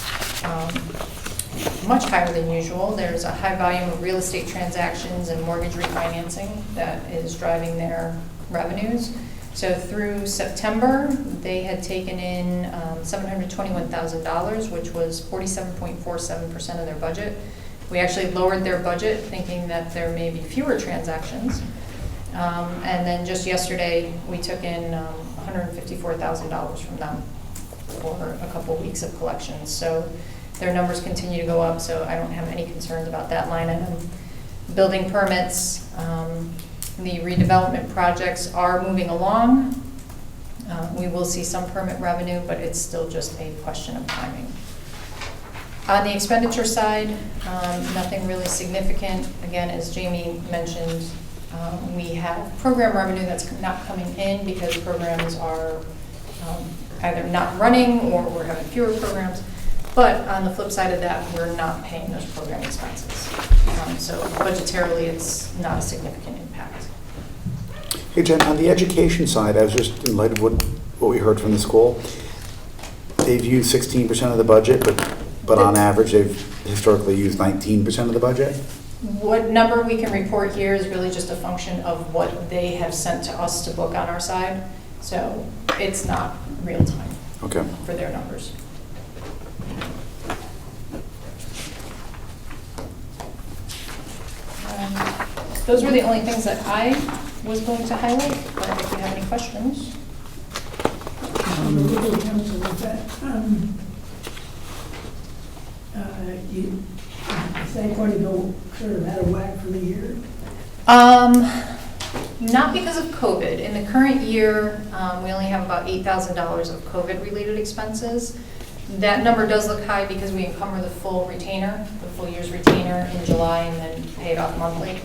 much higher than usual. There's a high volume of real estate transactions and mortgage refinancing that is driving their revenues. So through September, they had taken in $721,000, which was 47.47% of their budget. We actually lowered their budget, thinking that there may be fewer transactions. And then just yesterday, we took in $154,000 from them for a couple weeks of collections. So their numbers continue to go up, so I don't have any concerns about that line item. Building permits, the redevelopment projects are moving along. We will see some permit revenue, but it's still just a question of timing. On the expenditure side, nothing really significant. Again, as Jamie mentioned, we have program revenue that's not coming in because programs are either not running or we're having fewer programs. But on the flip side of that, we're not paying those program expenses. So budgetarily, it's not a significant impact. Hey, Jen, on the education side, I was just in light of what we heard from the school, they've used 16% of the budget, but on average, they've historically used 19% of the budget? What number we can report here is really just a function of what they have sent to us to book on our side. So it's not real time for their numbers. those were the only things that I was going to highlight, but if you have any questions. The legal counsel, is that, is that going to go sort of out of whack for the year? Not because of COVID. In the current year, we only have about $8,000 of COVID-related expenses. That number does look high because we encumber the full retainer, the full year's retainer in July and then pay it off monthly.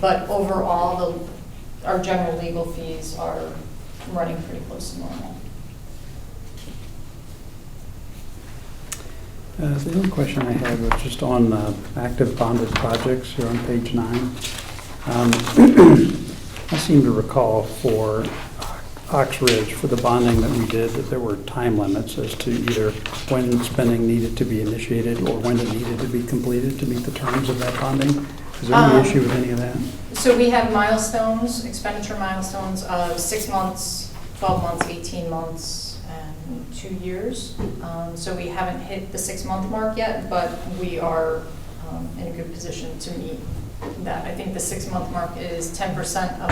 But overall, our general legal fees are running pretty close to normal. The only question I had was just on active bonded projects here on page 9. I seem to recall for Ox Ridge, for the bonding that we did, that there were time limits as to either when spending needed to be initiated or when it needed to be completed to meet the terms of that bonding. Is there any issue with any of that? So we have milestones, expenditure milestones of 6 months, 12 months, 18 months, and 2 years. So we haven't hit the 6-month mark yet, but we are in a good position to meet that. I think the 6-month mark is 10% of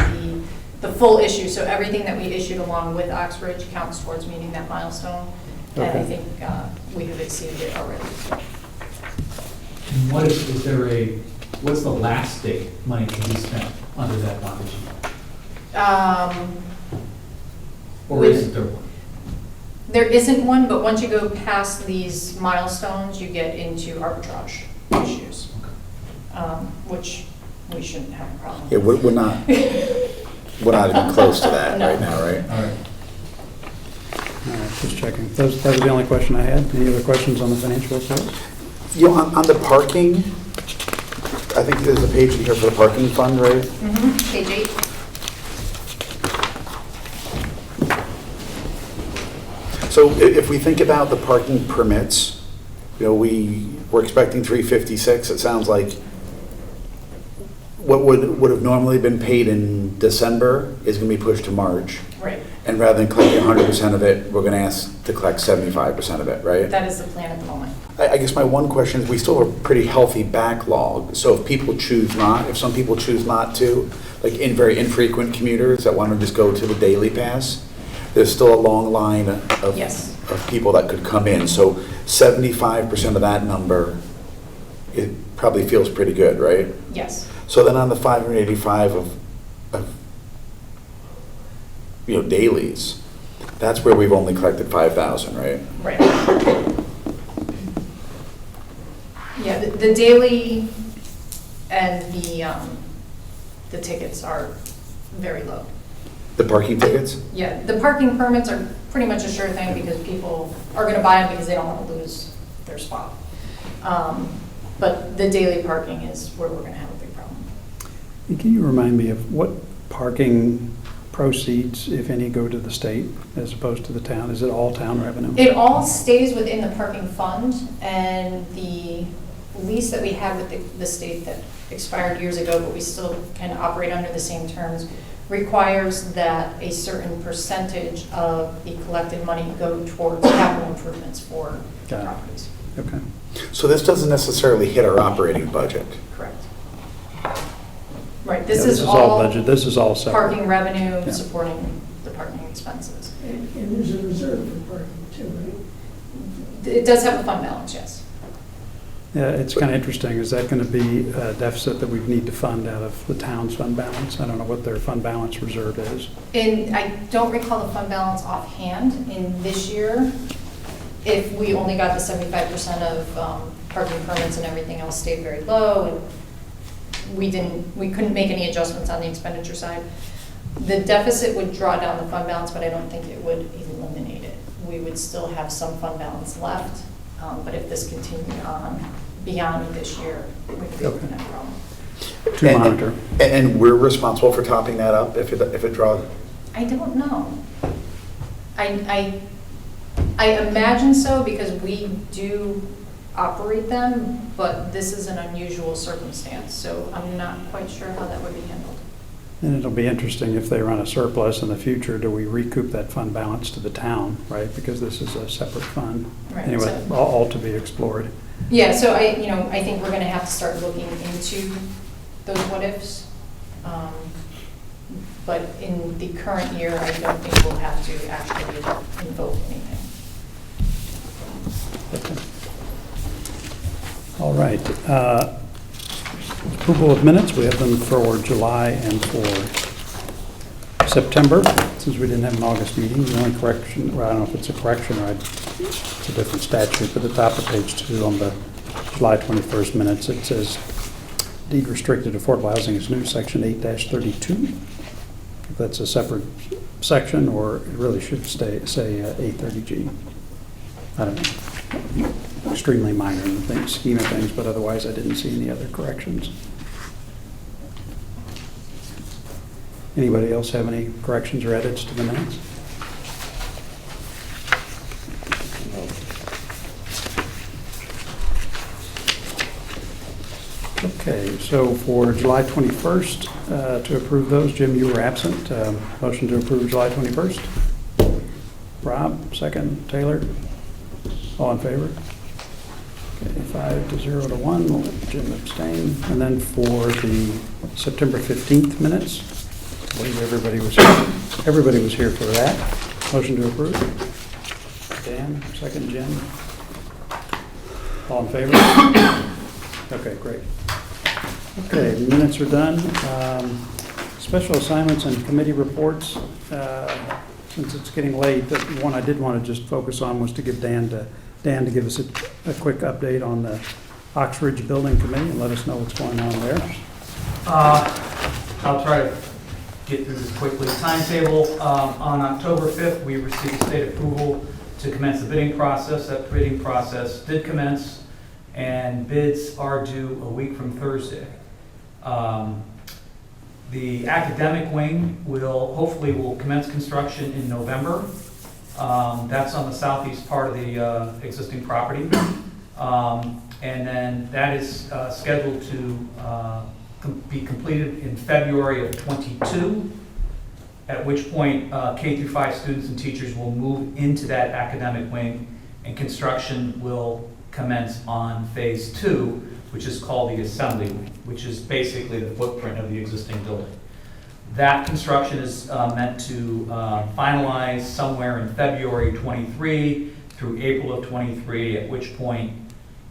the full issue. So everything that we issued along with Ox Ridge counts towards meeting that milestone. And I think we have exceeded it already. And what's the last date money can be spent under that bond issue? Or isn't there one? There isn't one, but once you go past these milestones, you get into arbitrage issues, which we shouldn't have a problem with. Yeah, we're not even close to that right now, right? All right. All right, just checking. That was the only question I had. Any other questions on the financial reports? You know, on the parking, I think there's a page in here for the parking fund, right? Mm-hmm. Page 8. So if we think about the parking permits, you know, we're expecting 356. It sounds like what would have normally been paid in December is going to be pushed to March. Right. And rather than collecting 100% of it, we're going to ask to collect 75% of it, right? That is the plan at the moment. I guess my one question is, we still have a pretty healthy backlog. So if some people choose not to, like very infrequent commuters that want to just go to the daily pass, there's still a long line of Yes. of people that could come in. So 75% of that number, it probably feels pretty good, right? Yes. So then on the 585 of dailies, that's where we've only collected 5,000, right? Right. Yeah, the daily and the tickets are very low. The parking tickets? Yeah, the parking permits are pretty much a sure thing because people are going to buy them because they don't want to lose their spot. But the daily parking is where we're going to have a big problem. And can you remind me of what parking proceeds, if any, go to the state as opposed to the town? Is it all town revenue? It all stays within the parking fund, and the lease that we have with the state that expired years ago, but we still can operate under the same terms, requires that a certain percentage of the collected money go towards capital improvements for the Got it. properties. Okay. So this doesn't necessarily hit our operating budget. Correct. Right, Yeah, this is all budget. This is all separate. parking revenue Yeah. supporting the parking expenses. And there's a reserve for parking too, right? It does have a fund balance, yes. Yeah, it's kind of interesting. Is that going to be a deficit that we need to fund out of the town's fund balance? I don't know what their fund balance reserve is. And I don't recall the fund balance offhand. In this year, if we only got the 75% of parking permits and everything else stayed very low, and we couldn't make any adjustments on the expenditure side, the deficit would draw down the fund balance, but I don't think it would eliminate it. We would still have some fund balance left, but if this continued on beyond this year, we could be looking at a problem. To monitor. And we're responsible for topping that up if it draws? I don't know. I imagine so because we do operate them, but this is an unusual circumstance, so I'm not quite sure how that would be handled. And it'll be interesting if they run a surplus in the future, do we recoup that fund balance to the town, right? Because this is a separate fund. Right, Anyway, so- all to be explored. Yeah, so I think we're gonna have to start looking into those what-ifs But in the current year, I don't think we'll have to actually invoke anything. All right. Approval of minutes, we have them for July and for September, since we didn't have an August meeting. The only correction, well, I don't know if it's a correction or it's a different statute, but at the top of page 2 on the July 21st minutes, it says deed restricted affordable housing is new, section 8-32. If that's a separate section, or it really should say 830G. I don't know. Extremely minor in the scheme of things, but otherwise I didn't see any other corrections. Anybody else have any corrections or edits to the minutes? Okay, so for July 21st, to approve those, Jim, you were absent. Motion to approve July 21st. Rob, second. Taylor, all in favor? Okay, 5-0 to 1. We'll let Jim abstain. And then for the September 15th minutes, I believe everybody was here. Everybody was here for that. Motion to approve. Dan, second. Jen, all in favor? Okay, great. Okay, the minutes are done. Special assignments and committee reports. Since it's getting late, the one I did want to just focus on was to give Dan to give us a quick update on the Oxbridge Building Committee and let us know what's going on there. I'll try to get through this quickly. Timetable, on October 5th, we received state approval to commence the bidding process. That bidding process did commence, and bids are due a week from Thursday. The academic wing hopefully will commence construction in November. That's on the southeast part of the existing property. And then that is scheduled to be completed in February of '22, at which point K-5 students and teachers will move into that academic wing, and construction will commence on phase 2, which is called the assembly wing, which is basically the footprint of the existing building. That construction is meant to finalize somewhere in February 23 through April of 23, at which point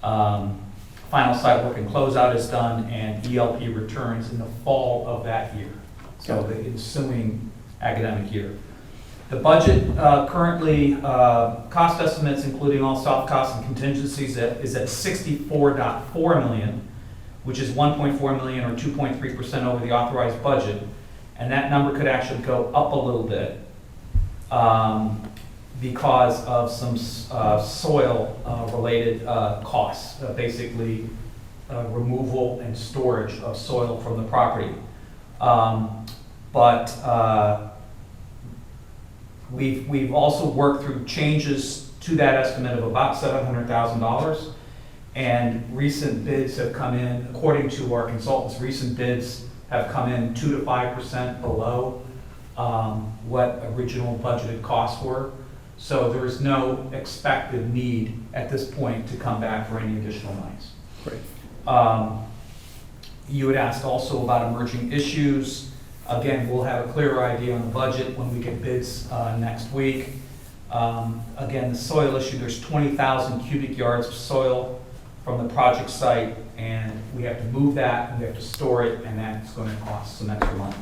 final site work and closeout is done and ELP returns in the fall of that year, so the ensuing academic year. The budget currently, cost estimates including all soft costs and contingencies is at $64.4 million, which is $1.4 million or 2.3% over the authorized budget. And that number could actually go up a little bit because of some soil-related costs, basically removal and storage of soil from the property. We've also worked through changes to that estimate of about $700,000, and recent bids have come in, according to our consultants, recent bids have come in 2 to 5% below what original budgeted costs were. So there is no expected need at this point to come back for any additional monies. Great. You had asked also about emerging issues. Again, we'll have a clearer idea on the budget when we get bids next week. Again, the soil issue, there's 20,000 cubic yards of soil from the project site, and we have to move that, and we have to store it, and that's going to cost some extra money.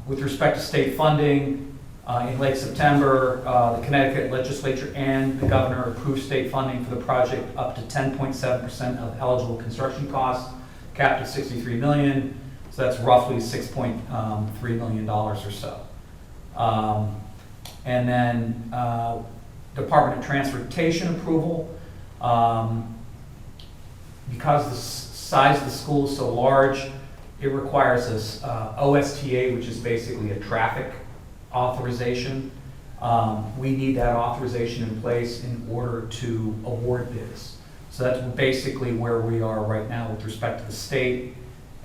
With respect to state funding, in late September, the Connecticut legislature and the governor approved state funding for the project up to 10.7% of eligible construction costs, capped at $63 million. So that's roughly $6.3 million or so. And then Department of Transportation approval. Because the size of the school is so large, it requires this OSTA, which is basically a traffic authorization. We need that authorization in place in order to award bids. So that's basically where we are right now with respect to the state.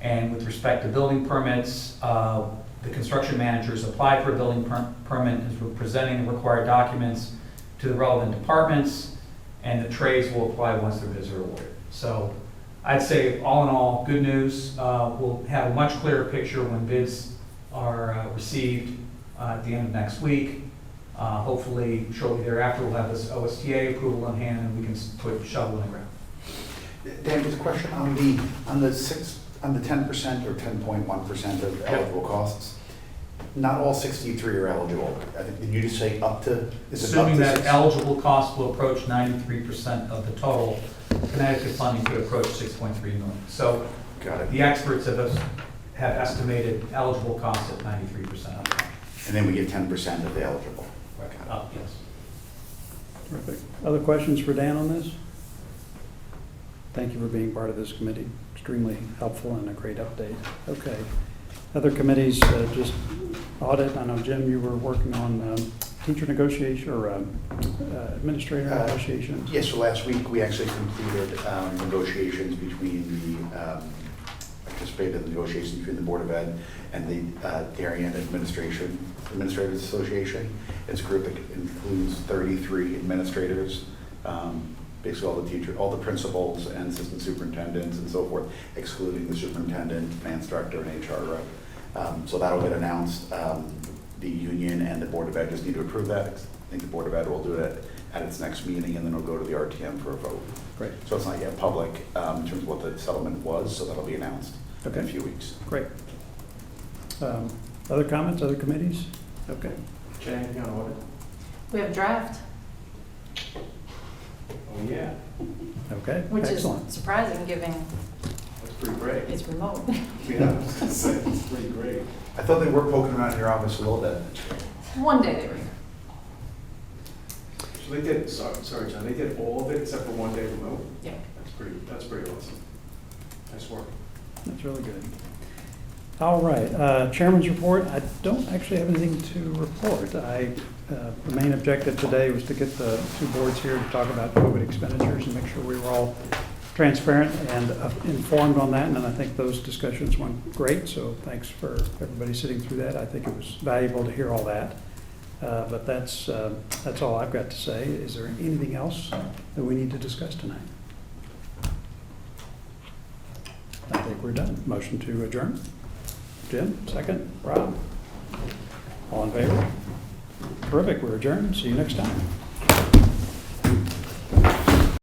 And with respect to building permits, the construction managers applied for a building permit, is presenting the required documents to the relevant departments, and the trades will apply once their bids are awarded. So I'd say, all in all, good news. We'll have a much clearer picture when bids are received at the end of next week. Hopefully, shortly thereafter, we'll have this OSTA approval in hand, and we can put shovel in the ground. Dan, just a question on the 10% or 10.1% of eligible costs. Not all 63 are eligible. I think, did you just say up to? Is it up Assuming to that 6? eligible costs will approach 93% of the total, Connecticut funding could approach 6.3 million. So Got it. the experts have estimated eligible costs at 93% of that. And then we get 10% of the eligible. Yes. Terrific. Other questions for Dan on this? Thank you for being part of this committee. Extremely helpful and a great update. Okay. Other committees, just audit. I know, Jim, you were working on teacher negotiation or administrator negotiations. Yes, so last week we actually completed negotiations between participated in the negotiations between the Board of Ed and the Darien Administrators Association. It's a group that includes 33 administrators, basically all the principals and assistant superintendents and so forth, excluding the superintendent, finance director, and HR rep. So that'll get announced. The union and the Board of Ed just need to approve that. I think the Board of Ed will do it at its next meeting, and then it'll go to the RTM for a vote. Great. So it's not yet public in terms of what the settlement was, so that'll be announced in a few weeks. Great. Other comments, other committees? Okay. Jen, anything on audit? We have a draft, Oh, yeah, Okay, which excellent. is surprising, given that's pretty great. it's remote. Yeah, I was gonna say, it's pretty great. I thought they were poking around in your office a little bit. One day they were here. So they did, sorry, John, they did all of it except for one day remote? Yeah. That's pretty awesome. Nice work. That's really good. All right, Chairman's report. I don't actually have anything to report. The main objective today was to get the two boards here to talk about COVID expenditures and make sure we were all transparent and informed on that. And I think those discussions went great. So thanks for everybody sitting through that. I think it was valuable to hear all that. But that's all I've got to say. Is there anything else that we need to discuss tonight? I think we're done. Motion to adjourn. Jim, second. Rob? All in favor? Terrific. We're adjourned. See you next time.